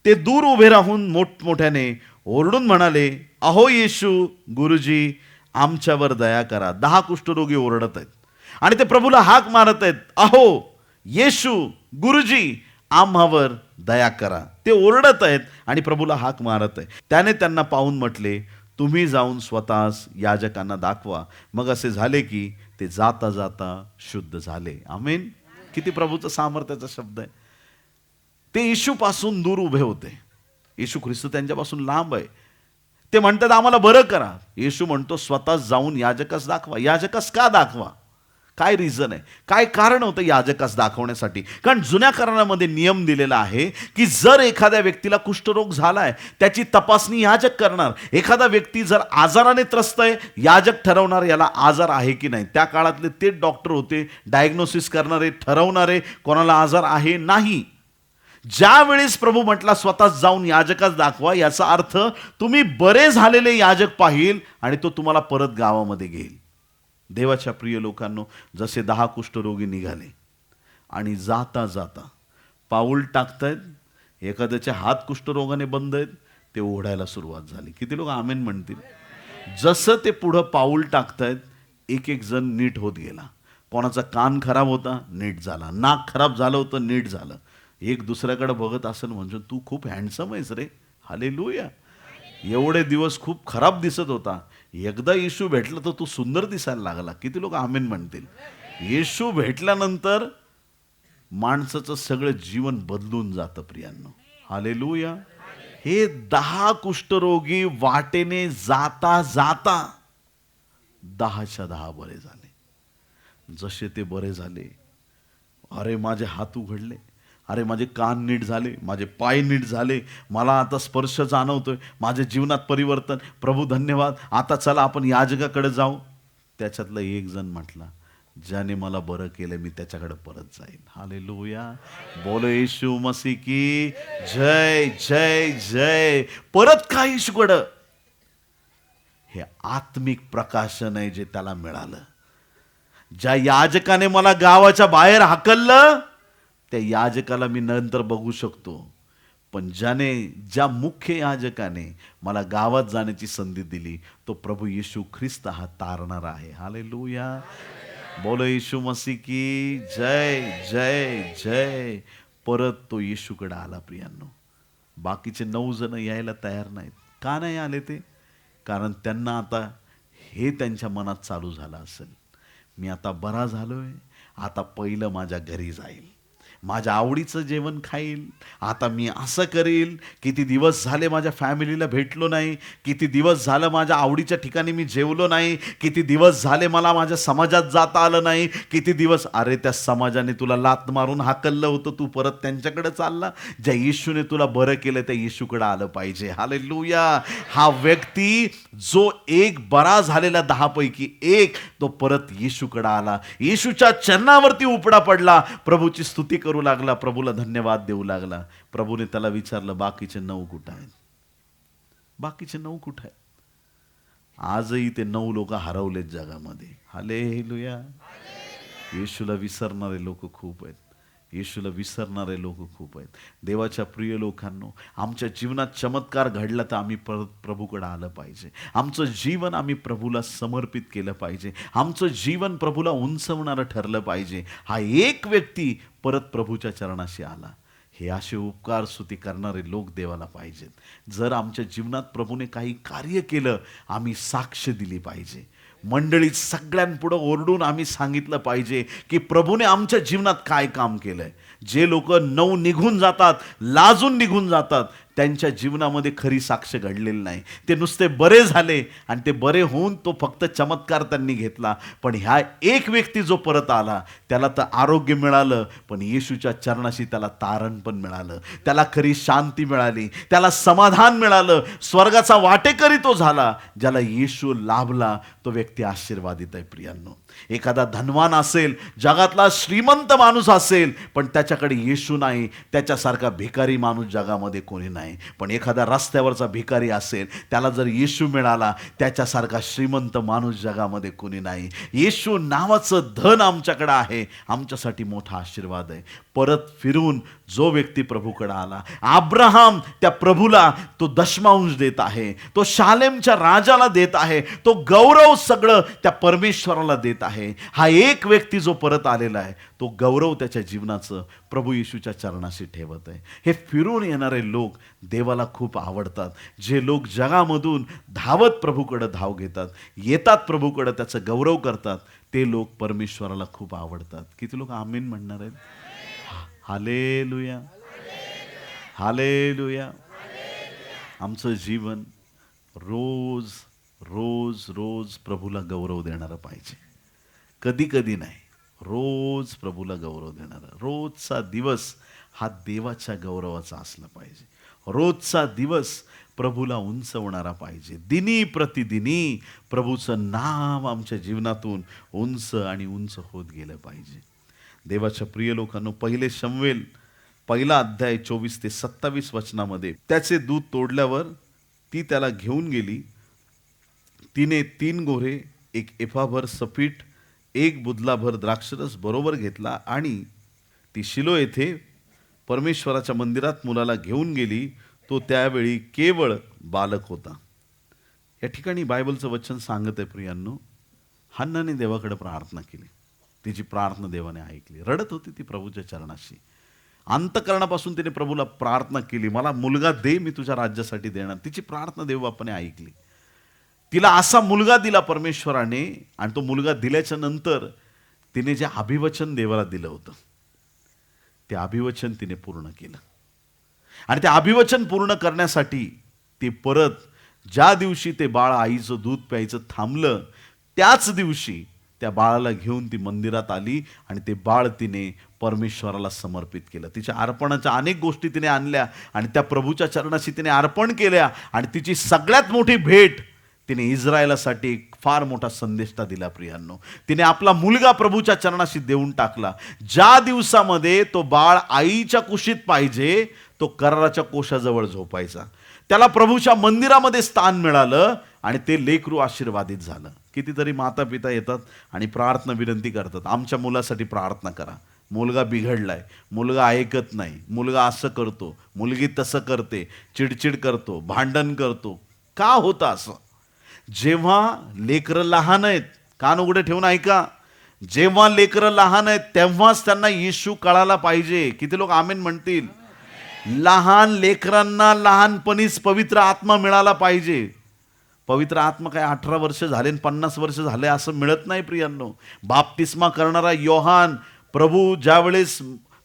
ते दूर उभे राहून मोठमोठ्याने ओरडून म्हणाले, अहो येशू गुरुजी, आमच्यावर दया करा. 10 कुष्ठरोगी ओरडत आहेत आणि ते प्रभूला हाक मारत आहेत, अहो येशू गुरुजी, आम्हावर दया करा. ते ओरडत आहेत आणि प्रभूला हाक मारत आहे. त्याने त्यांना पाहून म्हटले, तुम्ही जाऊन स्वतःच याजकांना दाखवा. मग असे झाले की ते जाता जाता शुद्ध झाले. आमेन. किती प्रभूचं सामर्थ्याचा शब्द आहे. ते येशूपासून दूर उभे होते. येशू ख्रिस्त त्यांच्यापासून लांब आहे. ते म्हणतात आम्हाला बरं करा. येशू म्हणतो स्वतःच जाऊन याजकास दाखवा. याजकास का दाखवा? काय रिझन आहे? काय कारण होतं याजकास दाखवण्यासाठी? कारण जुन्या करारामध्ये नियम दिलेला आहे की जर एखाद्या व्यक्तीला कुष्ठरोग झालाय त्याची तपासणी याजक करणार. एखादा व्यक्ती जर आजाराने त्रस्त आहे, याजक ठरवणार याला आजार आहे की नाही. त्या काळातले ते डॉक्टर होते, डायग्नोसिस करणारे, ठरवणारे कोणाला आजार आहे नाही. ज्या वेळेस प्रभू म्हटला स्वतःच जाऊन याजकास दाखवा, याचा अर्थ तुम्ही बरे झालेले याजक पाहिल आणि तो तुम्हाला परत गावामध्ये घेईल. देवाच्या प्रिय लोकांनो, जसे 10 कुष्ठरोगी निघाले आणि जाता जाता पाऊल टाकतायत, एखाद्याचे हात कुष्ठरोगाने बंद आहेत, ते ओढायला सुरुवात झाली. किती लोक आमेन म्हणतील? जसं ते पुढं पाऊल टाकतायत एक एक जण नीट होत गेला. कोणाचा कान खराब होता, नीट झाला. नाक खराब झालं होतं, नीट झालं. एक दुसऱ्याकडे बघत असेल म्हणजे तू खूप हँडसम आहेस रे, हालेलुया. एवढे दिवस खूप खराब दिसत होता, एकदा येशू भेटला तर तू सुंदर दिसायला लागला. किती लोक आमेन म्हणतील? येशू भेटल्यानंतर माणसाचं सगळं जीवन बदलून जातं प्रियांनो, हालेलुया. हे 10 कुष्ठरोगी वाटेने जाता जाता 10च्या 10 बरे झाले. जसे ते बरे झाले, अरे माझे हात उघडले, अरे माझे कान नीट झाले, माझे पाय नीट झाले, मला आता स्पर्श जाणवतोय, माझ्या जीवनात परिवर्तन, प्रभू धन्यवाद, आता चला आपण याजकाकडे जाऊ. त्याच्यातला एक जण म्हटला, ज्याने मला बरं केलं मी त्याच्याकडे परत जाईल. हालेलुया. बोलो येशू मसीह की जय जय जय. परत का येशूकडे? हे आत्मिक प्रकाशन आहे जे त्याला मिळालं. ज्या याजकाने मला गावाच्या बाहेर हाकललं त्या याजकाला मी नंतर बघू शकतो, पण ज्या मुख्य याजकाने मला गावात जाण्याची संधी दिली तो प्रभू येशू ख्रिस्त हा तारणारा आहे. हालेलुया. बोलो येशू मसीह की जय जय जय. परत तो येशूकडे आला प्रियांनो. बाकीचे 9 जण यायला तयार नाहीत. का नाही आले ते? कारण त्यांना आता हे त्यांच्या मनात चालू झालं असेल, मी आता बरा झालोय, आता पहिलं माझ्या घरी जाईल, माझ्या आवडीचं जेवण खाईल, आता मी असं करील. किती दिवस झाले माझ्या फॅमिलीला भेटलो नाही, किती दिवस झालं माझ्या आवडीच्या ठिकाणी मी जेवलो नाही, किती दिवस झाले मला माझ्या समाजात जाता आलं नाही, किती दिवस. अरे त्या समाजाने तुला लात मारून हाकललं होतं, तू परत त्यांच्याकडे चालला. ज्या येशूने तुला बरं केलं त्या येशूकडे आलं पाहिजे. हालेलुया. हा व्यक्ती जो एक बरा झालेला 10 पैकी एक, तो परत येशूकडे आला, येशूच्या चरणावरती उपडा पडला, प्रभूची स्तुती करू लागला, प्रभूला धन्यवाद देऊ लागला. प्रभूने त्याला विचारलं, बाकीचे 9 कुठं आहेत? बाकीचे 9 कुठं आहेत? आजही ते 9 लोक हरवलेत जगामध्ये. हालेलुया. येशूला विसरणारे लोक खूप आहेत. येशूला विसरणारे लोक खूप आहेत. देवाच्या प्रिय लोकांनो, आमच्या जीवनात चमत्कार घडला तर आम्ही परत प्रभूकडे आलं पाहिजे. आमचं जीवन आम्ही प्रभूला समर्पित केलं पाहिजे. आमचं जीवन प्रभूला उंचवणारं ठरलं पाहिजे. हा एक व्यक्ती परत प्रभूच्या चरणाशी आला. हे असे उपकार स्तुती करणारे लोक देवाला पाहिजेत. जर आमच्या जीवनात प्रभूने काही कार्य केलं, आम्ही साक्ष दिली पाहिजे. मंडळीत सगळ्यांपुढं ओरडून आम्ही सांगितलं पाहिजे की प्रभूने आमच्या जीवनात काय काम केलंय. जे लोक 9 निघून जातात, लाजून निघून जातात, त्यांच्या जीवनामध्ये खरी साक्ष घडलेली नाही. ते नुसते बरे झाले आणि ते बरे होऊन तो फक्त चमत्कार त्यांनी घेतला. पण ह्या एक व्यक्ती जो परत आला, त्याला तर आरोग्य मिळालं, पण येशूच्या चरणाशी त्याला तारण पण मिळालं, त्याला खरी शांती मिळाली, त्याला समाधान मिळालं, स्वर्गाचा वाटेकरी तो झाला. ज्याला येशू लाभला तो व्यक्ती आशीर्वादित आहे प्रियांनो. एखादा धनवान असेल, जगातला श्रीमंत माणूस असेल, पण त्याच्याकडे येशू नाही, त्याच्यासारखा भिकारी माणूस जगामध्ये कोणी नाही. पण एखादा रस्त्यावरचा भिकारी असेल, त्याला जर येशू मिळाला, त्याच्यासारखा श्रीमंत माणूस जगामध्ये कोणी नाही. येशू नावाचं धन आमच्याकडे आहे, आमच्यासाठी मोठा आशीर्वाद आहे. परत फिरून जो व्यक्ती प्रभूकडे आला, अब्राहम त्या प्रभूला तो दशमांश देत आहे, तो शालेमच्या राजाला देत आहे, तो गौरव सगळं त्या परमेश्वराला देत आहे. हा एक व्यक्ती जो परत आलेला आहे, तो गौरव त्याच्या जीवनाचं प्रभू येशूच्या चरणाशी ठेवत आहे. हे फिरून येणारे लोक देवाला खूप आवडतात. जे लोक जगामधून धावत प्रभूकडे धाव घेतात, येतात प्रभूकडे, त्याचं गौरव करतात, ते लोक परमेश्वराला खूप आवडतात. किती लोक आमीन म्हणणार आहेत? Hallelujah, hallelujah. आमचं जीवन रोज रोज रोज प्रभूला गौरव देणारं पाहिजे. कधी कधी नाही, रोज प्रभूला गौरव देणारा. रोजचा दिवस हा देवाच्या गौरवाचा असला पाहिजे. रोजचा दिवस प्रभूला उंचवणारा पाहिजे. दिनी प्रतिदिनी प्रभूचं नाव आमच्या जीवनातून उंच आणि उंच होत गेलं पाहिजे. देवाच्या प्रिय लोकांनो, पहिले शमूएल 1 अध्याय 24 ते 27 वचनामध्ये, त्याचे दूध तोडल्यावर ती त्याला घेऊन गेली. तिने 3 गोरे, 1 एफाभर सफीट, 1 बुदलाभर द्राक्षरस बरोबर घेतला आणि ती शिलो येथे परमेश्वराच्या मंदिरात मुलाला घेऊन गेली. तो त्यावेळी केवळ बालक होता. या ठिकाणी बायबलचं वचन सांगत आहे प्रियांनो, हन्नाने देवाकडे प्रार्थना केली. तिची प्रार्थना देवाने ऐकली. रडत होती ती प्रभूच्या चरणाशी. अंतःकरणापासून तिने प्रभूला प्रार्थना केली, मला मुलगा दे, मी तुझ्या राज्यासाठी देणार. तिची प्रार्थना देवबापाने ऐकली. तिला असा मुलगा दिला परमेश्वराने, आणि तो मुलगा दिल्याच्या नंतर तिने जे अभिवचन देवाला दिलं होतं, ते अभिवचन तिने पूर्ण केलं. आणि ते अभिवचन पूर्ण करण्यासाठी ती परत ज्या दिवशी ते बाळ आईचं दूध प्यायचं थांबलं, त्याच दिवशी त्या बाळाला घेऊन ती मंदिरात आली आणि ते बाळ तिने परमेश्वराला समर्पित केलं. तिच्या अर्पणाच्या अनेक गोष्टी तिने आणल्या आणि त्या प्रभूच्या चरणाशी तिने अर्पण केल्या. आणि तिची सगळ्यात मोठी भेट, तिने इस्रायलासाठी एक फार मोठा संदेशता दिला प्रियांनो. तिने आपला मुलगा प्रभूच्या चरणाशी देऊन टाकला. ज्या दिवसामध्ये तो बाळ आईच्या कुशीत पाहिजे, तो कराराच्या कोशाजवळ झोपायचा. त्याला प्रभूच्या मंदिरामध्ये स्थान मिळालं आणि ते लेकरू आशीर्वादित झालं. कितीतरी माता पिता येतात आणि प्रार्थना विनंती करतात, आमच्या मुलासाठी प्रार्थना करा, मुलगा बिघडलाय, मुलगा ऐकत नाही, मुलगा असं करतो, मुलगी तसं करते, चिडचिड करतो, भांडण करतो. का होतं असं? जेव्हा लेकरं लहान आहेत, कान उघडे ठेवून ऐका, जेव्हा लेकरं लहान आहेत तेव्हाच त्यांना येशू कळायला पाहिजे. किती लोक आमेन म्हणतील? लहान लेकरांना लहानपणीच पवित्र आत्मा मिळाला पाहिजे. पवित्र आत्मा काय 18 वर्ष झाले 50 वर्ष झाले असं मिळत नाही प्रियांनो. बाप्तिस्मा करणारा योहान प्रभू ज्यावेळेस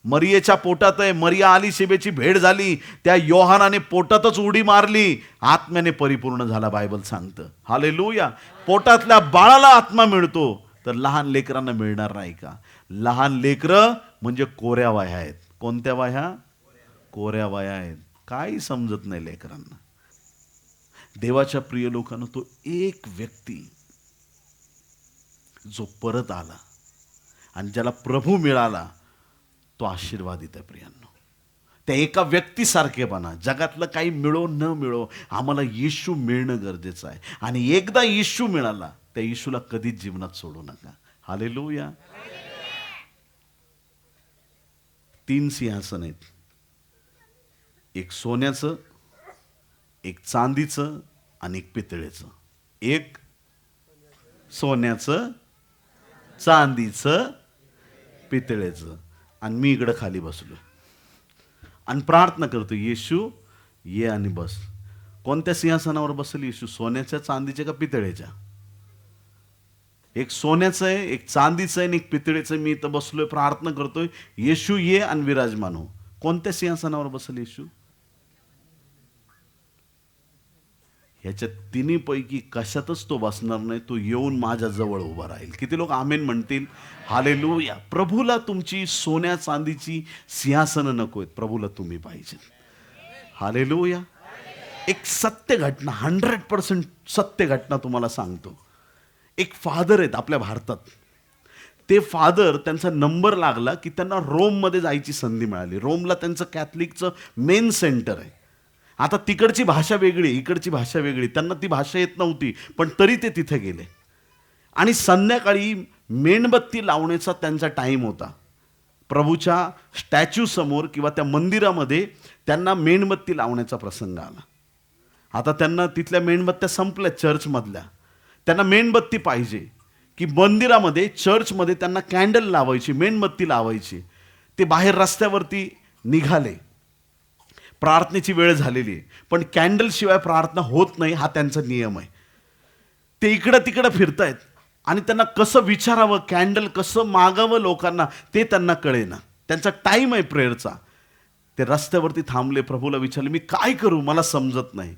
मरियेच्या पोटात आहे, मरिया आली, शेबेची भेट झाली, त्या योहानाने पोटातच उडी मारली, आत्म्याने परिपूर्ण झाला बायबल सांगतं. हालेलुया. पोटातल्या बाळाला आत्मा मिळतो, तर लहान लेकरांना मिळणार नाही का? लहान लेकरं म्हणजे कोऱ्या वाया आहेत. कोणत्या वाया? कोऱ्या वाया आहेत. काही समजत नाही लेकरांना. देवाच्या प्रिय लोकांना, तो एक व्यक्ती जो परत आला आणि ज्याला प्रभू मिळाला, तो आशीर्वादित आहे प्रियांनो. त्या एका व्यक्तीसारखेपणा, जगातलं काही मिळो न मिळो, आम्हाला येशू मिळणं गरजेचं आहे. आणि एकदा येशू मिळाला, त्या येशूला कधीच जीवनात सोडू नका. हालेलुया. 3 सिंहासन आहेत. एक सोन्याचं, एक चांदीचं आणि एक पितळेचं. एक सोन्याचं, चांदीचं, पितळेचं. आणि मी इकडं खाली बसलो आणि प्रार्थना करतो, येशू ये आणि बस. कोणत्या सिंहासनावर बसेल येशू? सोन्याच्या, चांदीच्या का पितळेच्या? एक सोन्याचं आहे, एक चांदीचं आहे आणि एक पितळेचं आहे. मी इथं बसलोय, प्रार्थना करतोय, येशू ये आणि विराजमान हो. कोणत्या सिंहासनावर बसेल येशू? ह्याच्या तिन्हीपैकी कशातच तो बसणार नाही. तो येऊन माझ्या जवळ उभा राहील. किती लोक आमेन म्हणतील? हालेलुया. प्रभूला तुमची सोन्या चांदीची सिंहासनं नको आहेत, प्रभूला तुम्ही पाहिजे. हालेलुया. एक सत्य घटना, 100% सत्य घटना तुम्हाला सांगतो. एक फादर आहेत आपल्या भारतात. ते फादर, त्यांचा नंबर लागला की त्यांना रोममध्ये जायची संधी मिळाली. रोमला त्यांचं कॅथलिकचं मेन सेंटर आहे. आता तिकडची भाषा वेगळी, इकडची भाषा वेगळी. त्यांना ती भाषा येत नव्हती, पण तरी ते तिथे गेले. आणि संध्याकाळी मेणबत्ती लावण्याचा त्यांचा टाईम होता. प्रभूच्या स्टॅच्यू समोर किंवा त्या मंदिरामध्ये त्यांना मेणबत्ती लावण्याचा प्रसंग आला. आता त्यांना तिथल्या मेणबत्त्या संपल्या चर्चमधल्या. त्यांना मेणबत्ती पाहिजे की मंदिरामध्ये, चर्चमध्ये त्यांना कॅन्डल लावायची, मेणबत्ती लावायची. ते बाहेर रस्त्यावरती निघाले. प्रार्थनेची वेळ झालेली आहे, पण कॅन्डल शिवाय प्रार्थना होत नाही, हा त्यांचा नियम आहे. ते इकडं तिकडं फिरतायत आणि त्यांना कसं विचारावं, कॅन्डल कसं मागावं लोकांना, ते त्यांना कळेना. त्यांचा टाईम आहे प्रेयरचा. ते रस्त्यावरती थांबले, प्रभूला विचारले, मी काय करू, मला समजत नाही.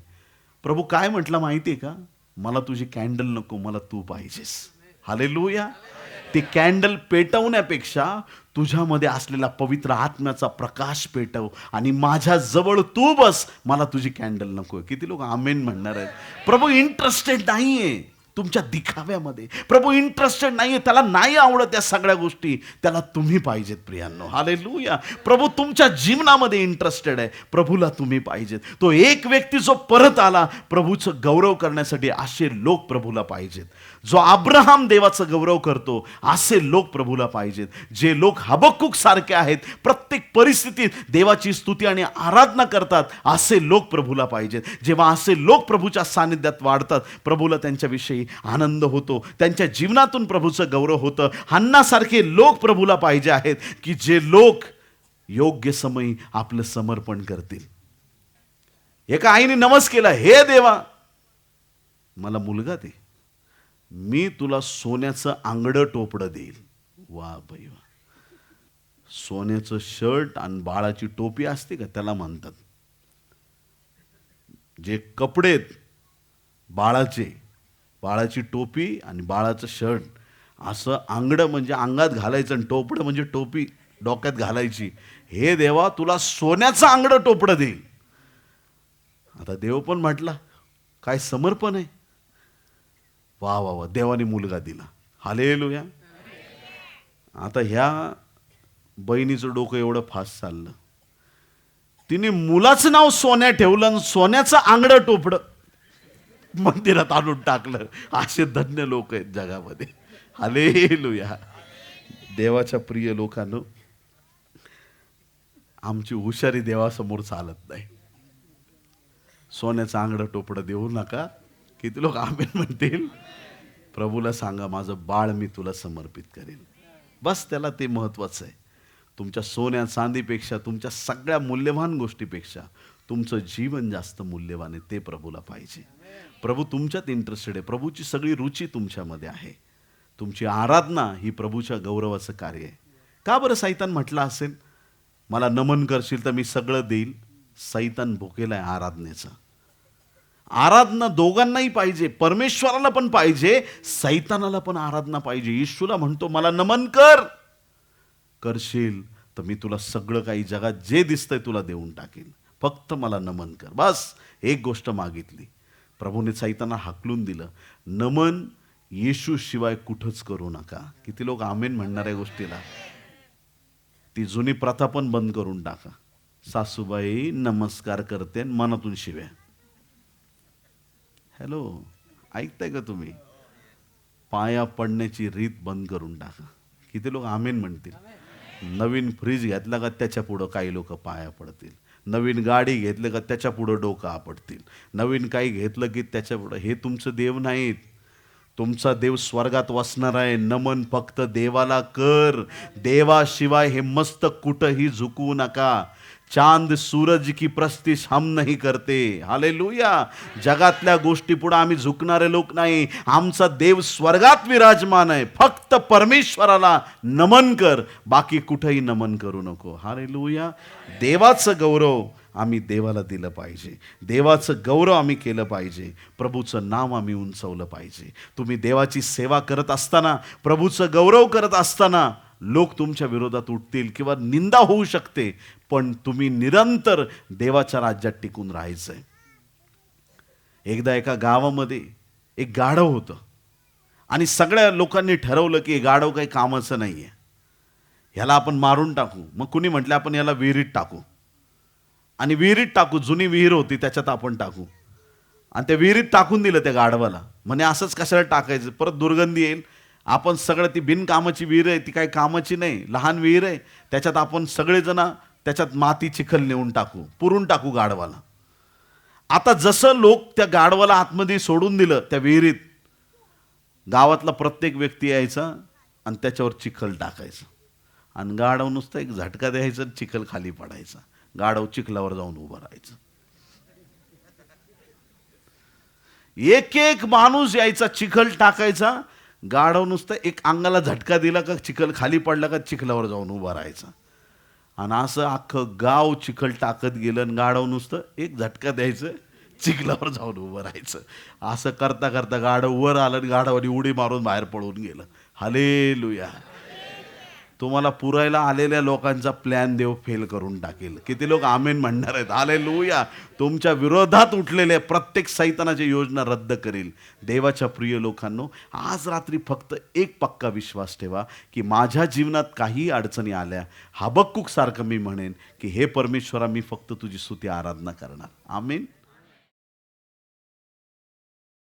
प्रभू काय म्हटलं माहिती आहे का? मला तुझी कॅन्डल नको, मला तू पाहिजेस. हालेलुया. ते कॅन्डल पेटवण्यापेक्षा तुझ्यामध्ये असलेला पवित्र आत्म्याचा प्रकाश पेटव आणि माझ्या जवळ तू बस, मला तुझी कॅन्डल नको. किती लोक आमेन म्हणणार आहेत? प्रभू इंटरेस्टेड नाहीये तुमच्या दिखाव्यामध्ये. प्रभू इंटरेस्टेड नाहीये, त्याला नाही आवडत या सगळ्या गोष्टी. त्याला तुम्ही पाहिजेत प्रियांनो. हालेलुया. प्रभू तुमच्या जीवनामध्ये इंटरेस्टेड आहे, प्रभूला तुम्ही पाहिजेत. तो एक व्यक्ती जो परत आला प्रभूचं गौरव करण्यासाठी, असे लोक प्रभूला पाहिजेत. जो अब्राहम देवाचं गौरव करतो, असे लोक प्रभूला पाहिजेत. जे लोक हबक्कुक सारखे आहेत, प्रत्येक परिस्थितीत देवाची स्तुती आणि आराधना करतात, असे लोक प्रभूला पाहिजेत. जेव्हा असे लोक प्रभूच्या सानिध्यात वाढतात, प्रभूला त्यांच्याविषयी आनंद होतो, त्यांच्या जीवनातून प्रभूचं गौरव होतं. हन्नासारखे लोक प्रभूला पाहिजे आहेत, की जे लोक योग्य समयी आपलं समर्पण करतील. एका आईने नमस केला, हे देवा मला मुलगा दे, मी तुला सोन्याचं आंगडं टोपडं देईल. वा बाई वा. सोन्याचं शर्ट आणि बाळाची टोपी असते का, त्याला म्हणतात. जे कपडे बाळाचे, बाळाची टोपी आणि बाळाचं शर्ट, असं आंगडं म्हणजे अंगात घालायचं आणि टोपडं म्हणजे टोपी डोक्यात घालायची. हे देवा तुला सोन्याचं आंगडं टोपडं देईल. आता देव पण म्हटला, काय समर्पण आहे. वा वा वा. देवाने मुलगा दिला. हालेलुया. आता ह्या बहिणीचं डोकं एवढं फास्ट चाललं, तिने मुलाचं नाव सोन्या ठेवलं आणि सोन्याचं आंगडं टोपडं मंदिरात आणून टाकलं. असे धन्य लोक आहेत जगामध्ये. हालेलुया. देवाच्या प्रिय लोकांनो, आमची हुशारी देवासमोर चालत नाही. सोन्याचं आंगडं टोपडं देऊ नका. किती लोक आमेन म्हणतील? प्रभूला सांगा, माझं बाळ मी तुला समर्पित करेल. बस त्याला ते महत्त्वाचं आहे. तुमच्या सोन्या चांदीपेक्षा, तुमच्या सगळ्या मूल्यवान गोष्टीपेक्षा तुमचं जीवन जास्त मूल्यवान आहे, ते प्रभूला पाहिजे. प्रभू तुमच्यात इंटरेस्टेड आहे. प्रभूची सगळी रुची तुमच्यामध्ये आहे. तुमची आराधना ही प्रभूच्या गौरवाचं कार्य आहे. का बरं सैतान म्हटलं असेल, मला नमन करशील तर मी सगळं देईल? सैतान भुकेला आहे आराधनेचा. आराधना दोघांनाही पाहिजे, परमेश्वराला पण पाहिजे, सैतानाला पण आराधना पाहिजे. येशूला म्हणतो मला नमन करशील तर मी तुला सगळं काही जगात जे दिसतंय तुला देऊन टाकेन, फक्त मला नमन कर. बस एक गोष्ट मागितली. प्रभूने सैताना हाकलून दिलं. नमन येशू शिवाय कुठंच करू नका. किती लोक आमेन म्हणणार आहे गोष्टीला? ती जुनी प्रथा पण बंद करून टाका. सासूबाई नमस्कार करते मनातून शिव्या. हॅलो, ऐकताय का तुम्ही? पाया पडण्याची रीत बंद करून टाका. किती लोक आमेन म्हणतील? नवीन फ्रीज घेतला का त्याच्या पुढं काही लोक पाया पडतील. नवीन गाडी घेतलं का त्याच्या पुढं डोकं आपटतील. नवीन काही घेतलं की त्याच्या पुढं. हे तुमचं देव नाहीत. तुमचा देव स्वर्गात वसणार आहे. नमन फक्त देवाला कर. देवाशिवाय हे मस्तक कुठंही झुकवू नका. चांद सूरज की प्रस्तिश हम नहीं करते. हालेलुया. जगातल्या गोष्टी पुढे आम्ही झुकणारे लोक नाही. आमचा देव स्वर्गात विराजमान आहे. फक्त परमेश्वराला नमन कर, बाकी कुठेही नमन करू नको. हालेलुया. देवाचं गौरव आम्ही देवाला दिलं पाहिजे. देवाचं गौरव आम्ही केलं पाहिजे. प्रभूचं नाव आम्ही उंचवलं पाहिजे. तुम्ही देवाची सेवा करत असताना, प्रभूचं गौरव करत असताना लोक तुमच्या विरोधात उठतील किंवा निंदा होऊ शकते, पण तुम्ही निरंतर देवाच्या राज्यात टिकून राहायचंय. एकदा एका गावामध्ये एक गाढव होतं आणि सगळ्या लोकांनी ठरवलं की हे गाढव काही कामाचं नाहीये, ह्याला आपण मारून टाकू. मग कुणी म्हटलं आपण याला विहिरीत टाकू. आणि विहिरीत टाकू, जुनी विहीर होती त्याच्यात आपण टाकू. आणि त्या विहिरीत टाकून दिलं त्या गाढवाला. म्हणे असंच कशाला टाकायचं, परत दुर्गंधी येईल. आपण सगळं, ती बिनकामाची विहीर आहे, ती काही कामाची नाही, लहान विहीर आहे, त्याच्यात आपण सगळेजण त्याच्यात माती चिखल नेऊन टाकू, पुरून टाकू गाढवाला. आता जसं लोक त्या गाढवाला आतमध्ये सोडून दिलं त्या विहिरीत, गावातला प्रत्येक व्यक्ती यायचा आणि त्याच्यावर चिखल टाकायचं आणि गाढव नुसतं एक झटका द्यायचा, चिखल खाली पडायचा. गाढव चिखलावर जाऊन उभं राहायचं. एक एक माणूस यायचा, चिखल टाकायचा. गाढव नुसतं एक अंगाला झटका दिला का चिखल खाली पडला का चिखलावर जाऊन उभा राहायचा. आणि असं अख्खं गाव चिखल टाकत गेलं आणि गाढव नुसतं एक झटका द्यायचं, चिखलावर जाऊन उभं राहायचं. असं करता करता गाढव वर आलं आणि गाढवाने उडी मारून बाहेर पळून गेलं. हालेलुया. तुम्हाला पुरायला आलेल्या लोकांचा प्लॅन देव फेल करून टाकेल. किती लोक आमेन म्हणणार आहेत? हालेलुया. तुमच्या विरोधात उठलेल्या प्रत्येक सैतानाची योजना रद्द करेल. देवाच्या प्रिय लोकांनो, आज रात्री फक्त एक पक्का विश्वास ठेवा की माझ्या जीवनात काही अडचणी आल्या, हबक्कूक सारखं मी म्हणेन की हे परमेश्वरा, मी फक्त तुझी स्तुती आराधना करणार. आमेन.